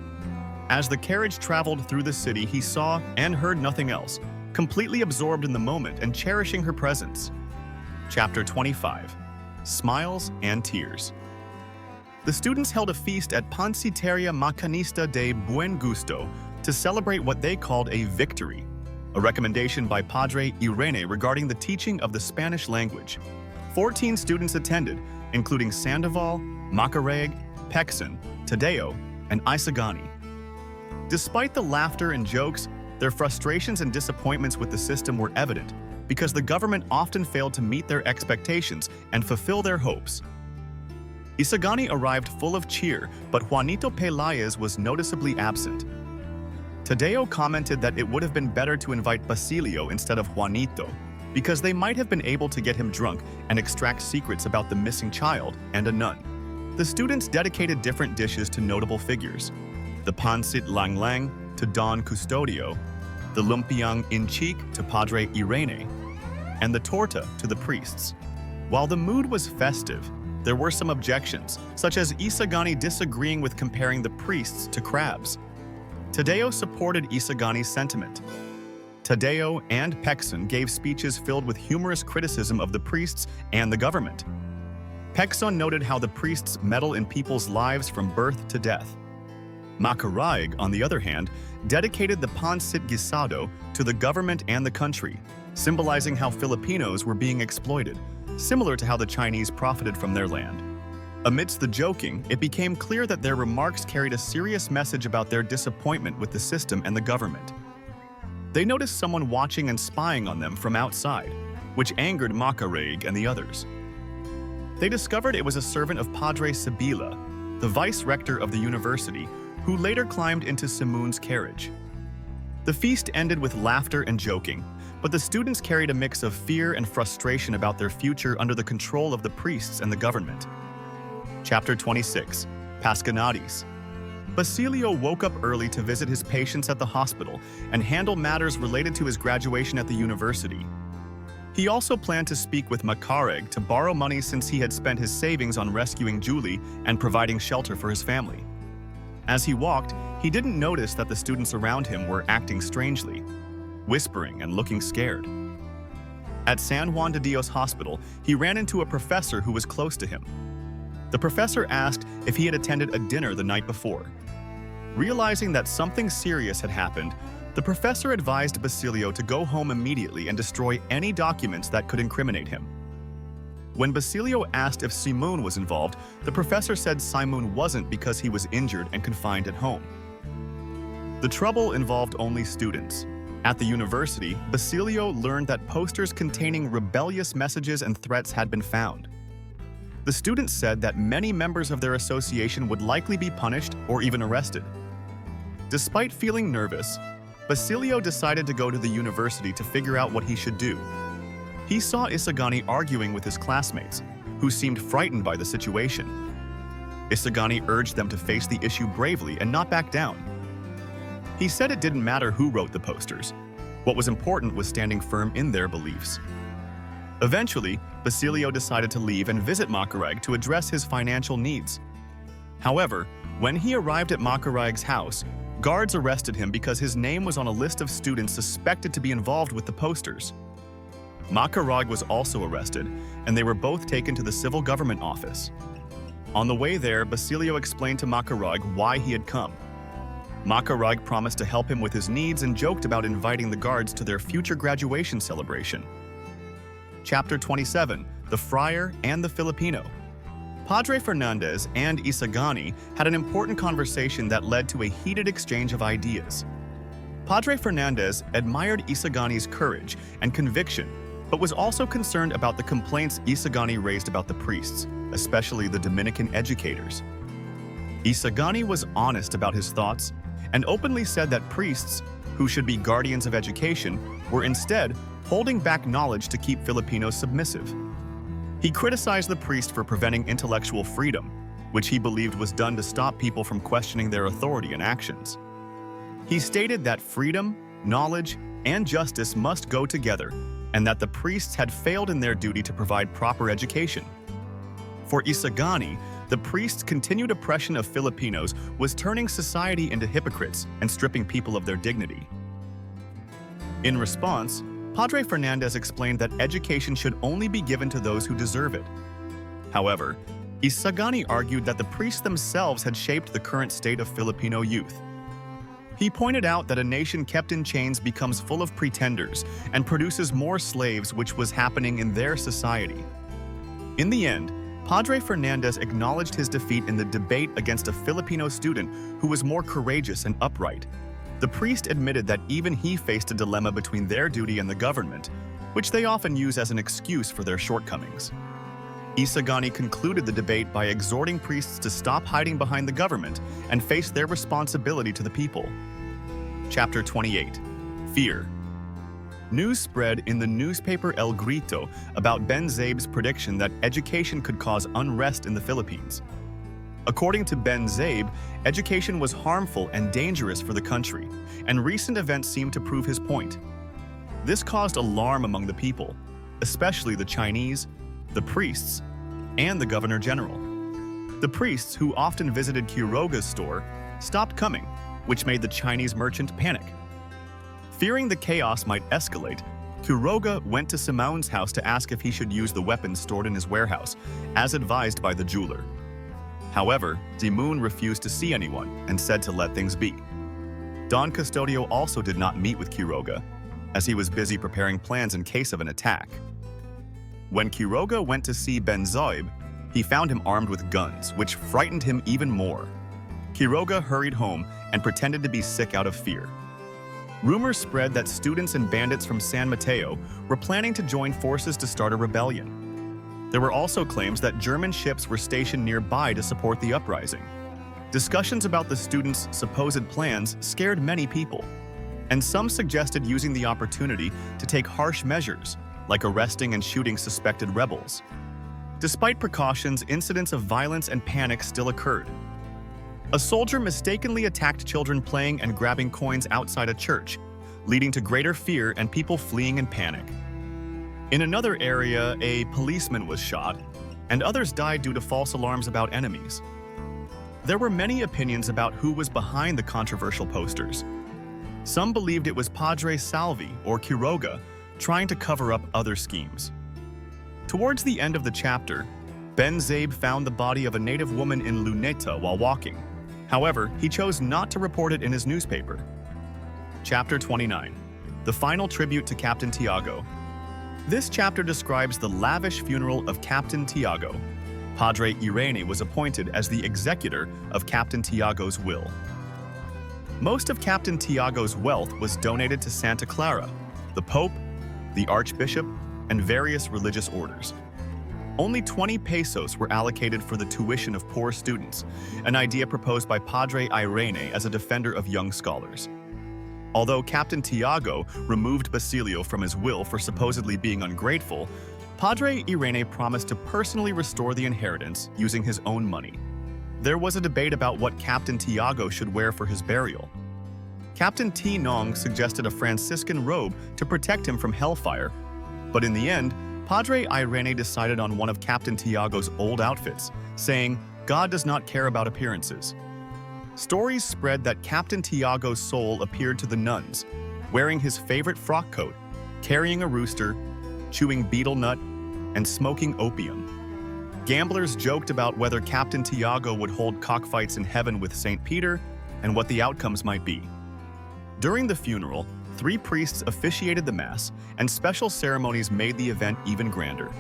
As the carriage traveled through the city, he saw and heard nothing else, completely absorbed in the moment and cherishing her presence. Chapter 25. Smiles and Tears. The students held a feast at Panciteria Macanista de Buen Gusto to celebrate what they called a victory, a recommendation by Padre Irene regarding the teaching of the Spanish language. 14 students attended, including Sandoval, Macareg, Pexon, Tadeo, and Isagani. Despite the laughter and jokes, their frustrations and disappointments with the system were evident because the government often failed to meet their expectations and fulfill their hopes. Isagani arrived full of cheer, but Juanito Peláez was noticeably absent. Tadeo commented that it would have been better to invite Basilio instead of Juanito, because they might have been able to get him drunk and extract secrets about the missing child and a nun. The students dedicated different dishes to notable figures: the pancit lang lang to Don Custodio, the lumpiang inchik to Padre Irene, and the torta to the priests. While the mood was festive, there were some objections, such as Isagani disagreeing with comparing the priests to crabs. Tadeo supported Isagani's sentiment. Tadeo and Pexon gave speeches filled with humorous criticism of the priests and the government. Pexon noted how the priests meddle in people's lives from birth to death. Macaraig, on the other hand, dedicated the pancit guisado to the government and the country, symbolizing how Filipinos were being exploited, similar to how the Chinese profited from their land. Amidst the joking, it became clear that their remarks carried a serious message about their disappointment with the system and the government. They noticed someone watching and spying on them from outside, which angered Macaraig and the others. They discovered it was a servant of Padre Sabila, the vice-rector of the university, who later climbed into Simun's carriage. The feast ended with laughter and joking, but the students carried a mix of fear and frustration about their future under the control of the priests and the government. Chapter 26. Pascanades. Basilio woke up early to visit his patients at the hospital and handle matters related to his graduation at the university. He also planned to speak with Makareg to borrow money since he had spent his savings on rescuing Julie and providing shelter for his family. As he walked, he didn't notice that the students around him were acting strangely, whispering and looking scared. At San Juan de Dios Hospital, he ran into a professor who was close to him. The professor asked if he had attended a dinner the night before. Realizing that something serious had happened, the professor advised Basilio to go home immediately and destroy any documents that could incriminate him. When Basilio asked if Simon was involved, the professor said Simon wasn't because he was injured and confined at home. The trouble involved only students. At the university, Basilio learned that posters containing rebellious messages and threats had been found. The students said that many members of their association would likely be punished or even arrested. Despite feeling nervous, Basilio decided to go to the university to figure out what he should do. He saw Isagani arguing with his classmates, who seemed frightened by the situation. Isagani urged them to face the issue bravely and not back down. He said it didn't matter who wrote the posters. What was important was standing firm in their beliefs. Eventually, Basilio decided to leave and visit Makareg to address his financial needs. However, when he arrived at Makarag's house, guards arrested him because his name was on a list of students suspected to be involved with the posters. Makarag was also arrested, and they were both taken to the civil government office. On the way there, Basilio explained to Makarag why he had come. Makarag promised to help him with his needs and joked about inviting the guards to their future graduation celebration. Chapter 27: The Friar and the Filipino. Padre Fernandez and Isagani had an important conversation that led to a heated exchange of ideas. Padre Fernandez admired Isagani's courage and conviction, but was also concerned about the complaints Isagani raised about the priests, especially the Dominican educators. Isagani was honest about his thoughts and openly said that priests, who should be guardians of education, were instead holding back knowledge to keep Filipinos submissive. He criticized the priest for preventing intellectual freedom, which he believed was done to stop people from questioning their authority and actions. He stated that freedom, knowledge, and justice must go together, and that the priests had failed in their duty to provide proper education. For Isagani, the priests' continued oppression of Filipinos was turning society into hypocrites and stripping people of their dignity. In response, Padre Fernandez explained that education should only be given to those who deserve it. However, Isagani argued that the priests themselves had shaped the current state of Filipino youth. He pointed out that a nation kept in chains becomes full of pretenders and produces more slaves, which was happening in their society. In the end, Padre Fernandez acknowledged his defeat in the debate against a Filipino student who was more courageous and upright. The priest admitted that even he faced a dilemma between their duty and the government, which they often use as an excuse for their shortcomings. Isagani concluded the debate by exhorting priests to stop hiding behind the government and face their responsibility to the people. Chapter 28: Fear. News spread in the newspaper El Grito about Ben Zaib's prediction that education could cause unrest in the Philippines. According to Ben Zaib, education was harmful and dangerous for the country, and recent events seem to prove his point. This caused alarm among the people, especially the Chinese, the priests, and the Governor General. The priests, who often visited Quiroga's store, stopped coming, which made the Chinese merchant panic. Fearing the chaos might escalate, Quiroga went to Simaun's house to ask if he should use the weapons stored in his warehouse, as advised by the jeweler. However, Simun refused to see anyone and said to let things be. Don Custodio also did not meet with Quiroga, as he was busy preparing plans in case of an attack. When Quiroga went to see Ben Zaib, he found him armed with guns, which frightened him even more. Quiroga hurried home and pretended to be sick out of fear. Rumors spread that students and bandits from San Mateo were planning to join forces to start a rebellion. There were also claims that German ships were stationed nearby to support the uprising. Discussions about the students' supposed plans scared many people, and some suggested using the opportunity to take harsh measures, like arresting and shooting suspected rebels. Despite precautions, incidents of violence and panic still occurred. A soldier mistakenly attacked children playing and grabbing coins outside a church, leading to greater fear and people fleeing in panic. In another area, a policeman was shot, and others died due to false alarms about enemies. There were many opinions about who was behind the controversial posters. Some believed it was Padre Salvi or Quiroga trying to cover up other schemes. Towards the end of the chapter, Ben Zabe found the body of a native woman in Luneta while walking. However, he chose not to report it in his newspaper. Chapter 29. The final tribute to Captain Tiago. This chapter describes the lavish funeral of Captain Tiago. Padre Irene was appointed as the executor of Captain Tiago's will. Most of Captain Tiago's wealth was donated to Santa Clara, the Pope, the Archbishop, and various religious orders. Only 20 pesos were allocated for the tuition of poor students, an idea proposed by Padre Irene as a defender of young scholars. Although Captain Tiago removed Basilio from his will for supposedly being ungrateful, Padre Irene promised to personally restore the inheritance using his own money. There was a debate about what Captain Tiago should wear for his burial. Captain T. Nong suggested a Franciscan robe to protect him from hellfire, but in the end, Padre Irene decided on one of Captain Tiago's old outfits, saying, "God does not care about appearances." Stories spread that Captain Tiago's soul appeared to the nuns, wearing his favorite frock coat, carrying a rooster, chewing betel nut, and smoking opium. Gamblers joked about whether Captain Tiago would hold cockfights in heaven with St. Peter and what the outcomes might be. During the funeral, 3 priests officiated the Mass, and special ceremonies made the event even grander.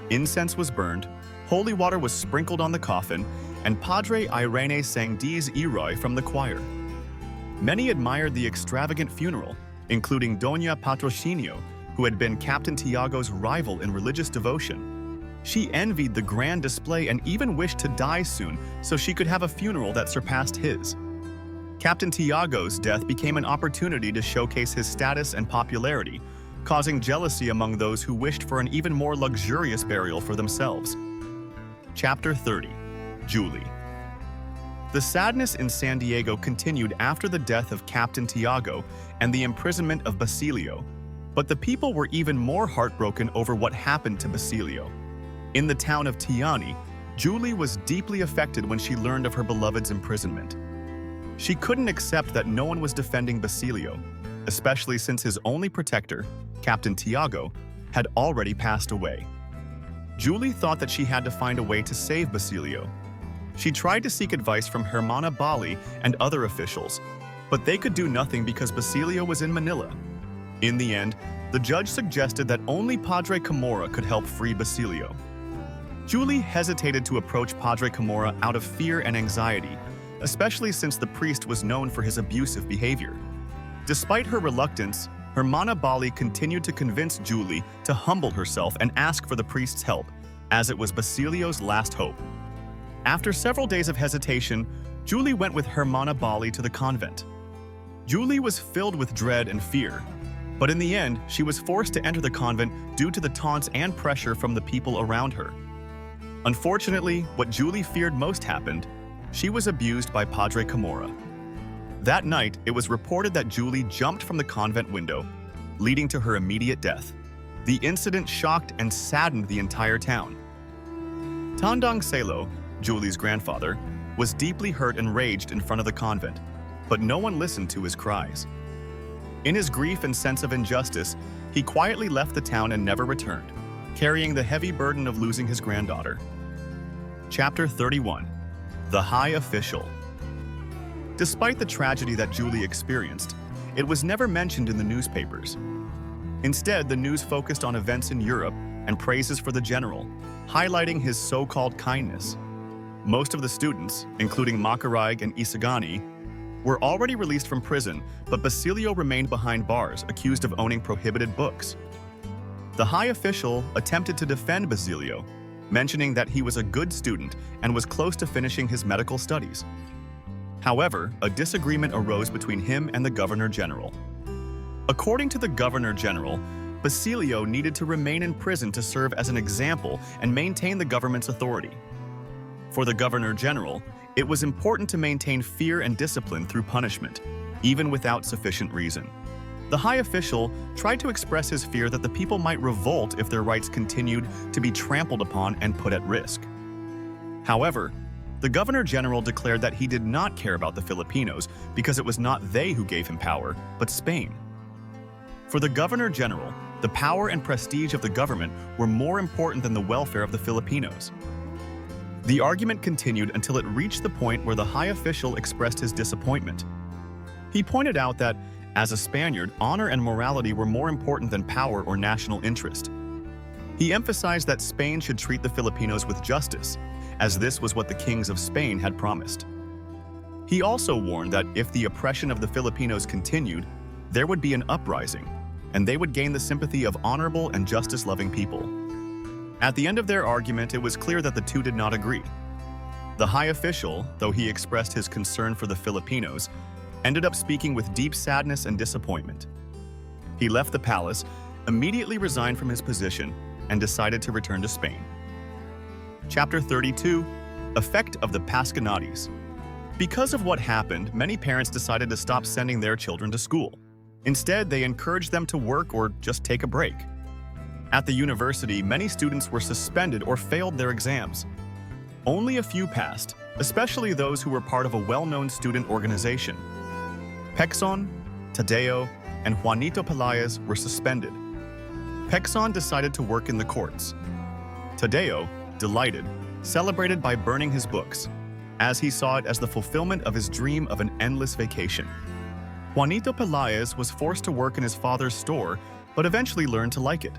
Incense was burned, holy water was sprinkled on the coffin, and Padre Irene sang Dies Irae from the choir. Many admired the extravagant funeral, including Doña Patrocinio, who had been Captain Tiago's rival in religious devotion. She envied the grand display and even wished to die soon so she could have a funeral that surpassed his. Captain Tiago's death became an opportunity to showcase his status and popularity, causing jealousy among those who wished for an even more luxurious burial for themselves. Chapter 30. Julie. The sadness in San Diego continued after the death of Captain Tiago and the imprisonment of Basilio, but the people were even more heartbroken over what happened to Basilio. In the town of Tiani, Julie was deeply affected when she learned of her beloved's imprisonment. She couldn't accept that no one was defending Basilio, especially since his only protector, Captain Tiago, had already passed away. Julie thought that she had to find a way to save Basilio. She tried to seek advice from Hermana Bali and other officials, but they could do nothing because Basilio was in Manila. In the end, the judge suggested that only Padre Camorra could help free Basilio. Julie hesitated to approach Padre Camorra out of fear and anxiety, especially since the priest was known for his abusive behavior. Despite her reluctance, Hermana Bali continued to convince Julie to humble herself and ask for the priest's help, as it was Basilio's last hope. After several days of hesitation, Julie went with Hermana Bali to the convent. Julie was filled with dread and fear, but in the end, she was forced to enter the convent due to the taunts and pressure from the people around her. Unfortunately, what Julie feared most happened. She was abused by Padre Camorra. That night, it was reported that Julie jumped from the convent window, leading to her immediate death. The incident shocked and saddened the entire town. Tandang Selo, Julie's grandfather, was deeply hurt and raged in front of the convent, but no one listened to his cries. In his grief and sense of injustice, he quietly left the town and never returned, carrying the heavy burden of losing his granddaughter. Chapter 31. The High Official. Despite the tragedy that Julie experienced, it was never mentioned in the newspapers. Instead, the news focused on events in Europe and praises for the general, highlighting his so-called kindness. Most of the students, including Macarag and Isagani, were already released from prison, but Basilio remained behind bars, accused of owning prohibited books. The high official attempted to defend Basilio, mentioning that he was a good student and was close to finishing his medical studies. However, a disagreement arose between him and the Governor General. According to the Governor General, Basilio needed to remain in prison to serve as an example and maintain the government's authority. For the Governor General, it was important to maintain fear and discipline through punishment, even without sufficient reason. The high official tried to express his fear that the people might revolt if their rights continued to be trampled upon and put at risk. However, the Governor General declared that he did not care about the Filipinos because it was not they who gave him power, but Spain. For the Governor General, the power and prestige of the government were more important than the welfare of the Filipinos. The argument continued until it reached the point where the high official expressed his disappointment. He pointed out that, as a Spaniard, honor and morality were more important than power or national interest. He emphasized that Spain should treat the Filipinos with justice, as this was what the kings of Spain had promised. He also warned that if the oppression of the Filipinos continued, there would be an uprising, and they would gain the sympathy of honorable and justice-loving people. At the end of their argument, it was clear that the two did not agree. The high official, though he expressed his concern for the Filipinos, ended up speaking with deep sadness and disappointment. He left the palace, immediately resigned from his position, and decided to return to Spain. Chapter 32: Effect of the Pasquinades. Because of what happened, many parents decided to stop sending their children to school. Instead, they encouraged them to work or just take a break. At the university, many students were suspended or failed their exams. Only a few passed, especially those who were part of a well-known student organization. Pecson, Tadeo, and Juanito Peláez were suspended. Pecson decided to work in the courts. Tadeo, delighted, celebrated by burning his books, as he saw it as the fulfillment of his dream of an endless vacation. Juanito Peláez was forced to work in his father's store, but eventually learned to like it.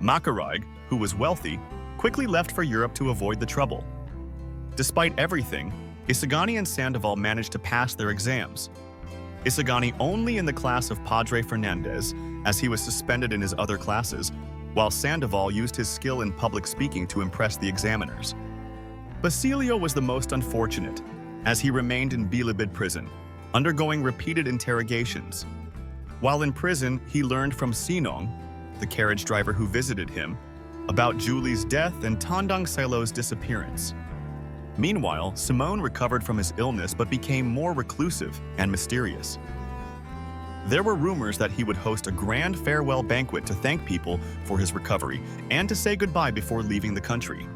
Macarig, who was wealthy, quickly left for Europe to avoid the trouble. Despite everything, Isagani and Sandoval managed to pass their exams. Isagani only in the class of Padre Fernandez, as he was suspended in his other classes, while Sandoval used his skill in public speaking to impress the examiners. Basilio was the most unfortunate, as he remained in Bilibid prison, undergoing repeated interrogations. While in prison, he learned from Sinong, the carriage driver who visited him, about Julie's death and Tandang Sailo's disappearance. Meanwhile, Simone recovered from his illness but became more reclusive and mysterious. There were rumors that he would host a grand farewell banquet to thank people for his recovery and to say goodbye before leaving the country.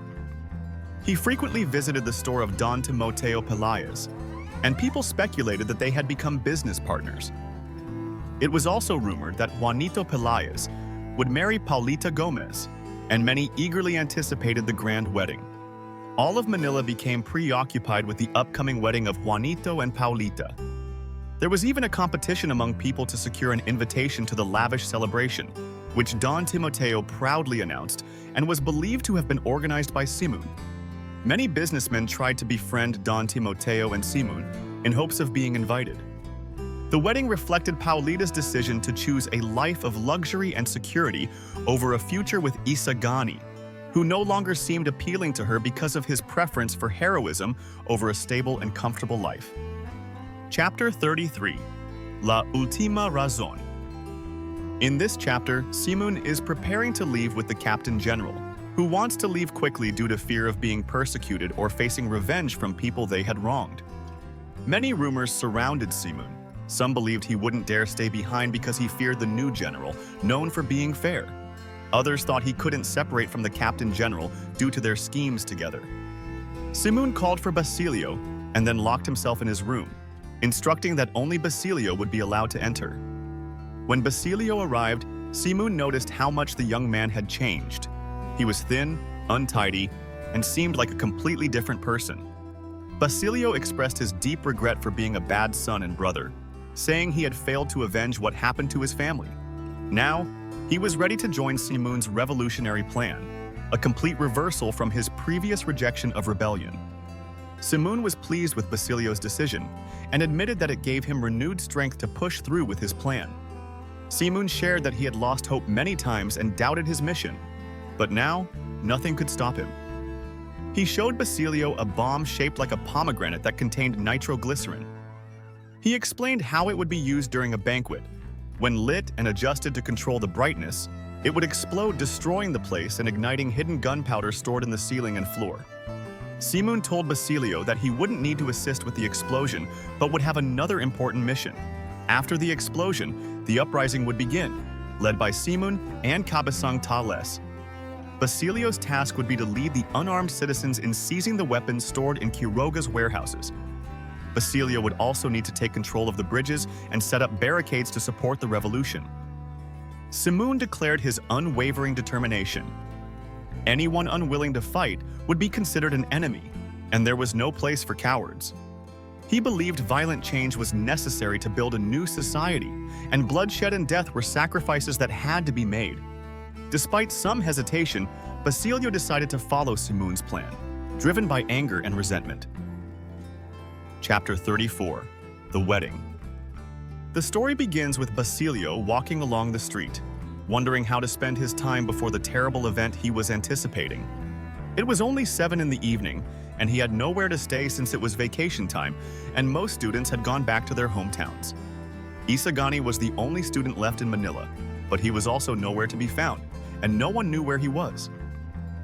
He frequently visited the store of Don Timoteo Peláez, and people speculated that they had become business partners. It was also rumored that Juanito Peláez would marry Paulita Gomez, and many eagerly anticipated the grand wedding. All of Manila became preoccupied with the upcoming wedding of Juanito and Paulita. There was even a competition among people to secure an invitation to the lavish celebration, which Don Timoteo proudly announced and was believed to have been organized by Simun. Many businessmen tried to befriend Don Timoteo and Simun in hopes of being invited. The wedding reflected Paulita's decision to choose a life of luxury and security over a future with Isagani, who no longer seemed appealing to her because of his preference for heroism over a stable and comfortable life. Chapter 33: La Última Razón. In this chapter, Simun is preparing to leave with the Captain General, who wants to leave quickly due to fear of being persecuted or facing revenge from people they had wronged. Many rumors surrounded Simun. Some believed he wouldn't dare stay behind because he feared the new general, known for being fair. Others thought he couldn't separate from the Captain General due to their schemes together. Simun called for Basilio and then locked himself in his room, instructing that only Basilio would be allowed to enter. When Basilio arrived, Simun noticed how much the young man had changed. He was thin, untidy, and seemed like a completely different person. Basilio expressed his deep regret for being a bad son and brother, saying he had failed to avenge what happened to his family. Now, he was ready to join Simun's revolutionary plan, a complete reversal from his previous rejection of rebellion. Simun was pleased with Basilio's decision and admitted that it gave him renewed strength to push through with his plan. Simun shared that he had lost hope many times and doubted his mission, but now, nothing could stop him. He showed Basilio a bomb shaped like a pomegranate that contained nitroglycerin. He explained how it would be used during a banquet. When lit and adjusted to control the brightness, it would explode, destroying the place and igniting hidden gunpowder stored in the ceiling and floor. Simun told Basilio that he wouldn't need to assist with the explosion, but would have another important mission. After the explosion, the uprising would begin, led by Simun and Kabasang Tales. Basilio's task would be to lead the unarmed citizens in seizing the weapons stored in Quiroga's warehouses. Basilio would also need to take control of the bridges and set up barricades to support the revolution. Simun declared his unwavering determination. Anyone unwilling to fight would be considered an enemy, and there was no place for cowards. He believed violent change was necessary to build a new society, and bloodshed and death were sacrifices that had to be made. Despite some hesitation, Basilio decided to follow Simun's plan, driven by anger and resentment. Chapter 34. The Wedding. The story begins with Basilio walking along the street, wondering how to spend his time before the terrible event he was anticipating. It was only 7 in the evening, and he had nowhere to stay since it was vacation time, and most students had gone back to their hometowns. Isagani was the only student left in Manila, but he was also nowhere to be found, and no one knew where he was.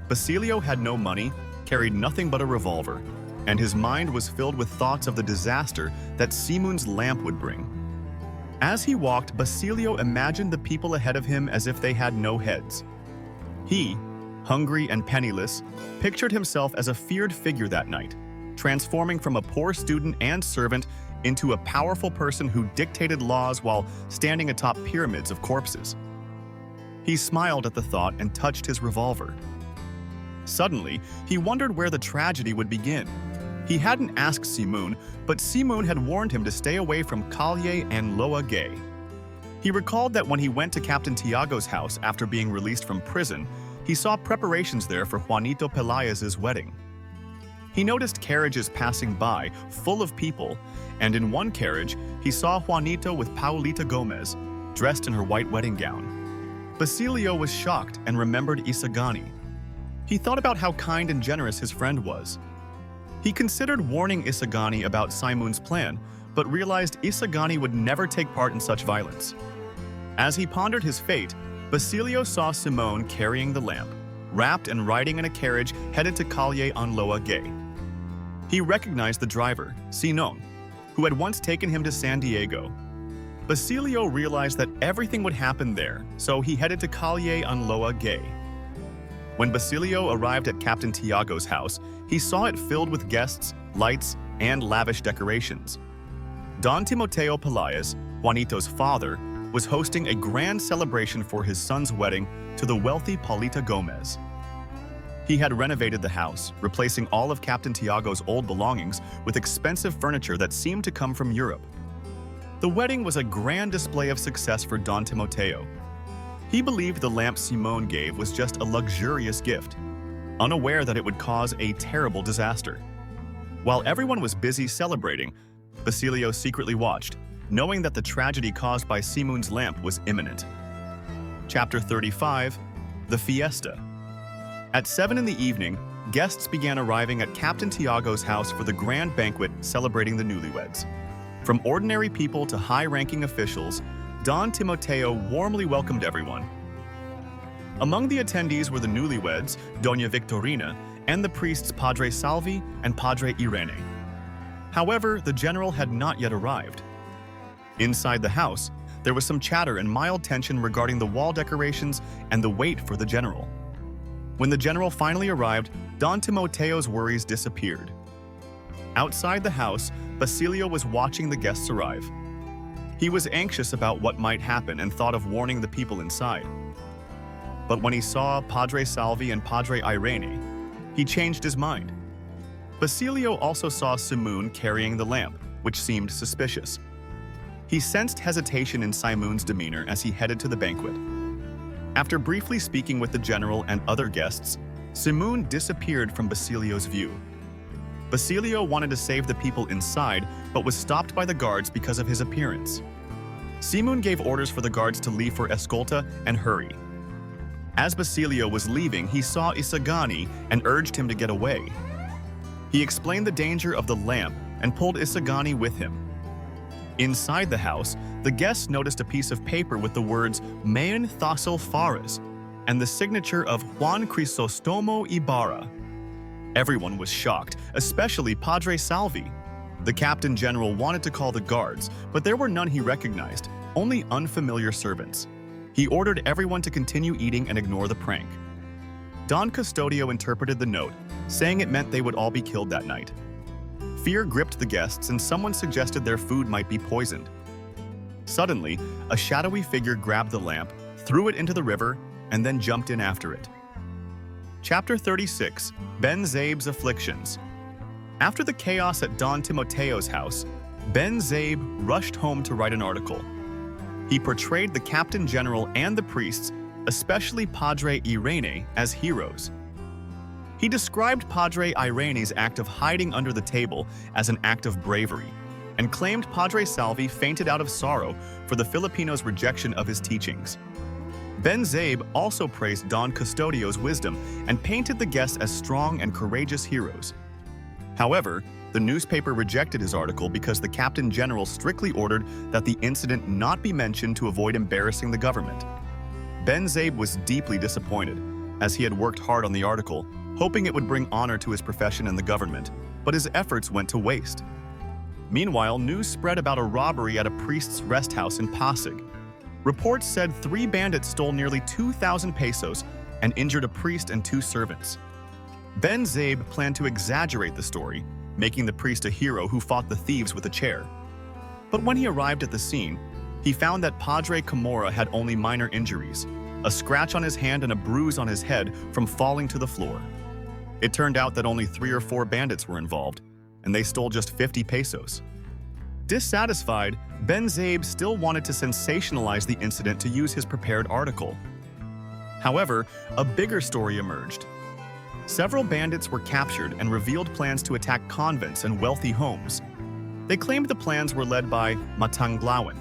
Basilio had no money, carried nothing but a revolver, and his mind was filled with thoughts of the disaster that Simun's lamp would bring. As he walked, Basilio imagined the people ahead of him as if they had no heads. He, hungry and penniless, pictured himself as a feared figure that night, transforming from a poor student and servant into a powerful person who dictated laws while standing atop pyramids of corpses. He smiled at the thought and touched his revolver. Suddenly, he wondered where the tragedy would begin. He hadn't asked Simun, but Simun had warned him to stay away from Calye and Loa Gay. He recalled that when he went to Captain Tiago's house after being released from prison, he saw preparations there for Juanito Pelayas's wedding. He noticed carriages passing by, full of people, and in one carriage, he saw Juanito with Paulita Gomez, dressed in her white wedding gown. Basilio was shocked and remembered Isagani. He thought about how kind and generous his friend was. He considered warning Isagani about Simun's plan, but realized Isagani would never take part in such violence. As he pondered his fate, Basilio saw Simone carrying the lamp, wrapped and riding in a carriage headed to Calye on Loa Gay. He recognized the driver, Sinon, who had once taken him to San Diego. Basilio realized that everything would happen there, so he headed to Calye on Loa Gay. When Basilio arrived at Captain Tiago's house, he saw it filled with guests, lights, and lavish decorations. Don Timoteo Pelayas, Juanito's father, was hosting a grand celebration for his son's wedding to the wealthy Paulita Gomez. He had renovated the house, replacing all of Captain Tiago's old belongings with expensive furniture that seemed to come from Europe. The wedding was a grand display of success for Don Timoteo. He believed the lamp Simone gave was just a luxurious gift, unaware that it would cause a terrible disaster. While everyone was busy celebrating, Basilio secretly watched, knowing that the tragedy caused by Simun's lamp was imminent. Chapter 35. The Fiesta. At 7 in the evening, guests began arriving at Captain Tiago's house for the grand banquet celebrating the newlyweds. From ordinary people to high-ranking officials, Don Timoteo warmly welcomed everyone. Among the attendees were the newlyweds, Doña Victorina, and the priests Padre Salvi and Padre Irene. However, the general had not yet arrived. Inside the house, there was some chatter and mild tension regarding the wall decorations and the wait for the general. When the general finally arrived, Don Timoteo's worries disappeared. Outside the house, Basilio was watching the guests arrive. He was anxious about what might happen and thought of warning the people inside. But when he saw Padre Salvi and Padre Irene, he changed his mind. Basilio also saw Simun carrying the lamp, which seemed suspicious. He sensed hesitation in Simun's demeanor as he headed to the banquet. After briefly speaking with the general and other guests, Simun disappeared from Basilio's view. Basilio wanted to save the people inside, but was stopped by the guards because of his appearance. Simun gave orders for the guards to leave for Escolta and hurry. As Basilio was leaving, he saw Isagani and urged him to get away. He explained the danger of the lamp and pulled Isagani with him. Inside the house, the guests noticed a piece of paper with the words Mayon Thossil Fares and the signature of Juan Crisostomo Ibarra. Everyone was shocked, especially Padre Salvi. The captain general wanted to call the guards, but there were none he recognized, only unfamiliar servants. He ordered everyone to continue eating and ignore the prank. Don Custodio interpreted the note, saying it meant they would all be killed that night. Fear gripped the guests and someone suggested their food might be poisoned. Suddenly, a shadowy figure grabbed the lamp, threw it into the river, and then jumped in after it. Chapter 36. Ben Zaib's Afflictions. After the chaos at Don Timoteo's house, Ben Zaib rushed home to write an article. He portrayed the captain general and the priests, especially Padre Irene, as heroes. He described Padre Irene's act of hiding under the table as an act of bravery, and claimed Padre Salvi fainted out of sorrow for the Filipinos' rejection of his teachings. Ben Zaib also praised Don Custodio's wisdom and painted the guests as strong and courageous heroes. However, the newspaper rejected his article because the Captain General strictly ordered that the incident not be mentioned to avoid embarrassing the government. Ben Zaib was deeply disappointed, as he had worked hard on the article, hoping it would bring honor to his profession and the government, but his efforts went to waste. Meanwhile, news spread about a robbery at a priest's rest house in Pasig. Reports said 3 bandits stole nearly 2,000 pesos and injured a priest and 2 servants. Ben Zaib planned to exaggerate the story, making the priest a hero who fought the thieves with a chair. But when he arrived at the scene, he found that Padre Camorra had only minor injuries, a scratch on his hand and a bruise on his head from falling to the floor. It turned out that only 3 or 4 bandits were involved, and they stole just 50 pesos. Dissatisfied, Ben Zaib still wanted to sensationalize the incident to use his prepared article. However, a bigger story emerged. Several bandits were captured and revealed plans to attack convents and wealthy homes. They claimed the plans were led by Matanglawan,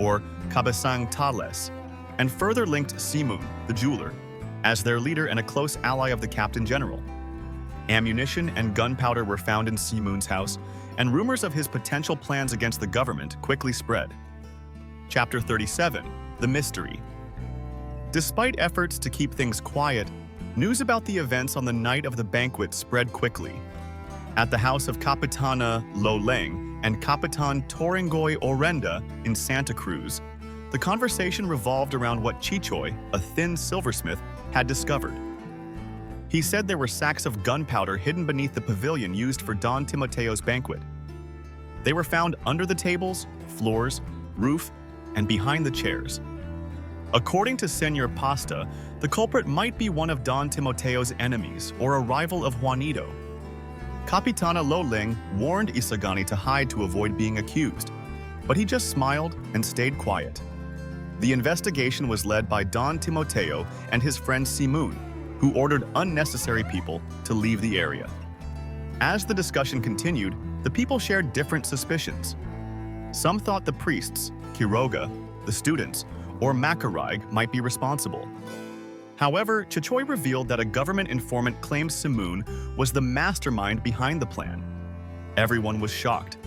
or Cabasang Tales, and further linked Simun, the jeweler, as their leader and a close ally of the Captain General. Ammunition and gunpowder were found in Simun's house, and rumors of his potential plans against the government quickly spread. Chapter 37. The Mystery. Despite efforts to keep things quiet, news about the events on the night of the banquet spread quickly. At the house of Capitana Loleng and Capitan Toringoy Orenda in Santa Cruz, the conversation revolved around what Chichoy, a thin silversmith, had discovered. He said there were sacks of gunpowder hidden beneath the pavilion used for Don Timoteo's banquet. They were found under the tables, floors, roof, and behind the chairs. According to Senor Pasta, the culprit might be one of Don Timoteo's enemies or a rival of Juanito. Capitana Loleng warned Isagani to hide to avoid being accused, but he just smiled and stayed quiet. The investigation was led by Don Timoteo and his friend Simun, who ordered unnecessary people to leave the area. As the discussion continued, the people shared different suspicions. Some thought the priests, Quiroga, the students, or Macarag might be responsible. However, Chichoy revealed that a government informant claimed Simun was the mastermind behind the plan. Everyone was shocked,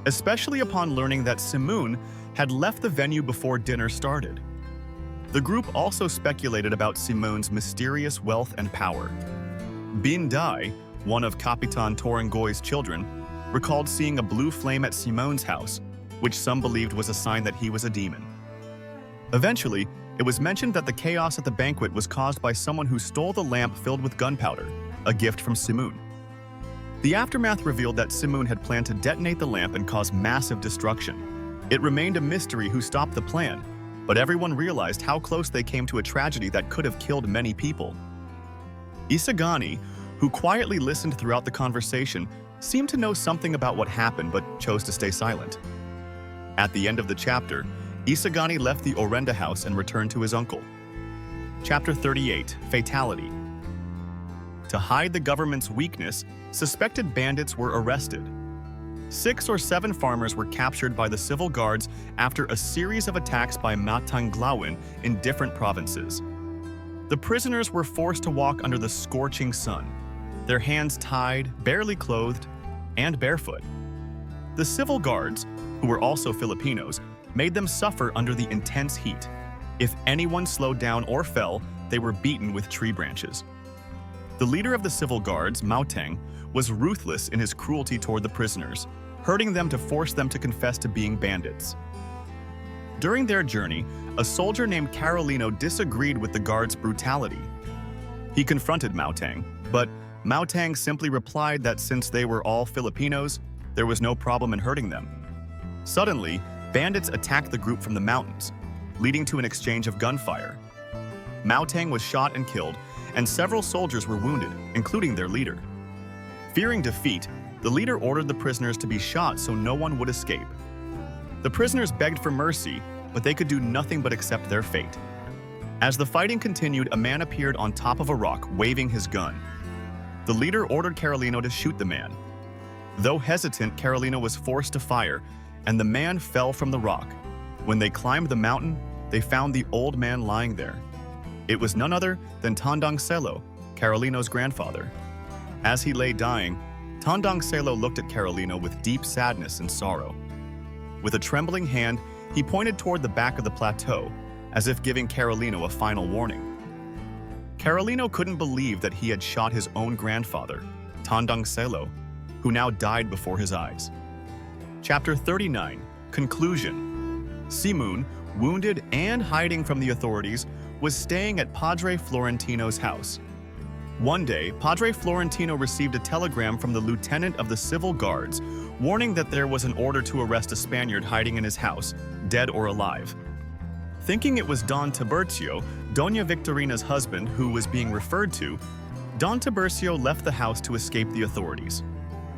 especially upon learning that Simun had left the venue before dinner started. The group also speculated about Simun's mysterious wealth and power. Bin Dai, one of Capitan Toringoy's children, recalled seeing a blue flame at Simun's house, which some believed was a sign that he was a demon. Eventually, it was mentioned that the chaos at the banquet was caused by someone who stole the lamp filled with gunpowder, a gift from Simun. The aftermath revealed that Simun had planned to detonate the lamp and cause massive destruction. It remained a mystery who stopped the plan, but everyone realized how close they came to a tragedy that could have killed many people. Isagani, who quietly listened throughout the conversation, seemed to know something about what happened but chose to stay silent. At the end of the chapter, Isagani left the Orenda house and returned to his uncle. Chapter 38. Fatality. To hide the government's weakness, suspected bandits were arrested. 6 or 7 farmers were captured by the civil guards after a series of attacks by Matanglawin in different provinces. The prisoners were forced to walk under the scorching sun, their hands tied, barely clothed, and barefoot. The civil guards, who were also Filipinos, made them suffer under the intense heat. If anyone slowed down or fell, they were beaten with tree branches. The leader of the civil guards, Mauteng, was ruthless in his cruelty toward the prisoners, hurting them to force them to confess to being bandits. During their journey, a soldier named Carolino disagreed with the guards' brutality. He confronted Mautang, but Mautang simply replied that since they were all Filipinos, there was no problem in hurting them. Suddenly, bandits attacked the group from the mountains, leading to an exchange of gunfire. Mautang was shot and killed, and several soldiers were wounded, including their leader. Fearing defeat, the leader ordered the prisoners to be shot so no one would escape. The prisoners begged for mercy, but they could do nothing but accept their fate. As the fighting continued, a man appeared on top of a rock, waving his gun. The leader ordered Carolino to shoot the man. Though hesitant, Carolino was forced to fire, and the man fell from the rock. When they climbed the mountain, they found the old man lying there. It was none other than Tandang Selo, Carolino's grandfather. As he lay dying, Tandang Selo looked at Carolino with deep sadness and sorrow. With a trembling hand, he pointed toward the back of the plateau, as if giving Carolino a final warning. Carolino couldn't believe that he had shot his own grandfather, Tandang Selo, who now died before his eyes. Chapter 39, Conclusion. Simun, wounded and hiding from the authorities, was staying at Padre Florentino's house. One day, Padre Florentino received a telegram from the lieutenant of the civil guards, warning that there was an order to arrest a Spaniard hiding in his house, dead or alive. Thinking it was Don Tiburcio, Doña Victorina's husband, who was being referred to, Don Tiburcio left the house to escape the authorities.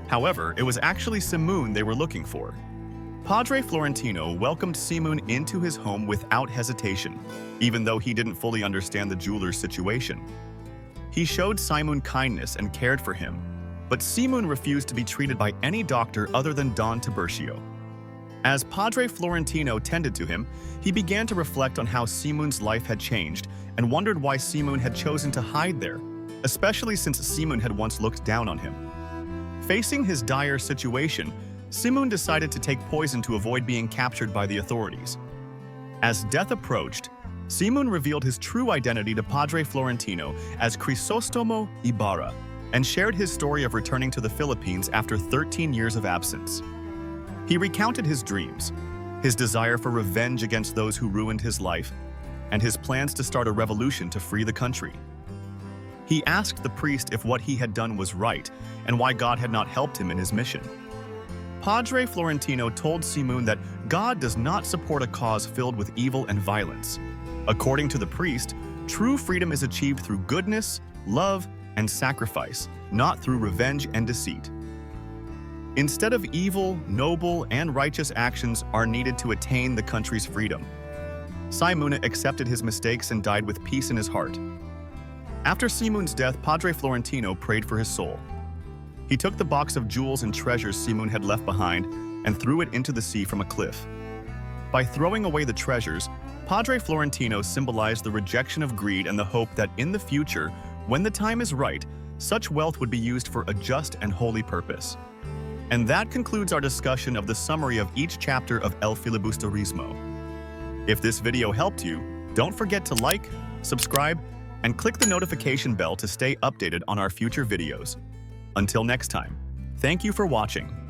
However, it was actually Simun they were looking for. Padre Florentino welcomed Simun into his home without hesitation, even though he didn't fully understand the jeweler's situation. He showed Simun kindness and cared for him, but Simun refused to be treated by any doctor other than Don Tiburcio. As Padre Florentino tended to him, he began to reflect on how Simun's life had changed and wondered why Simun had chosen to hide there, especially since Simun had once looked down on him. Facing his dire situation, Simun decided to take poison to avoid being captured by the authorities. As death approached, Simun revealed his true identity to Padre Florentino as Crisostomo Ibarra and shared his story of returning to the Philippines after 13 years of absence. He recounted his dreams, his desire for revenge against those who ruined his life, and his plans to start a revolution to free the country. He asked the priest if what he had done was right and why God had not helped him in his mission. Padre Florentino told Simun that God does not support a cause filled with evil and violence. According to the priest, true freedom is achieved through goodness, love, and sacrifice, not through revenge and deceit. Instead of evil, noble, and righteous actions are needed to attain the country's freedom. Simun accepted his mistakes and died with peace in his heart. After Simun's death, Padre Florentino prayed for his soul. He took the box of jewels and treasures Simun had left behind and threw it into the sea from a cliff. By throwing away the treasures, Padre Florentino symbolized the rejection of greed and the hope that in the future, when the time is right, such wealth would be used for a just and holy purpose. And that concludes our discussion of the summary of each chapter of El Filibusterismo. If this video helped you, don't forget to like, subscribe, and click the notification bell to stay updated on our future videos. Until next time, thank you for watching.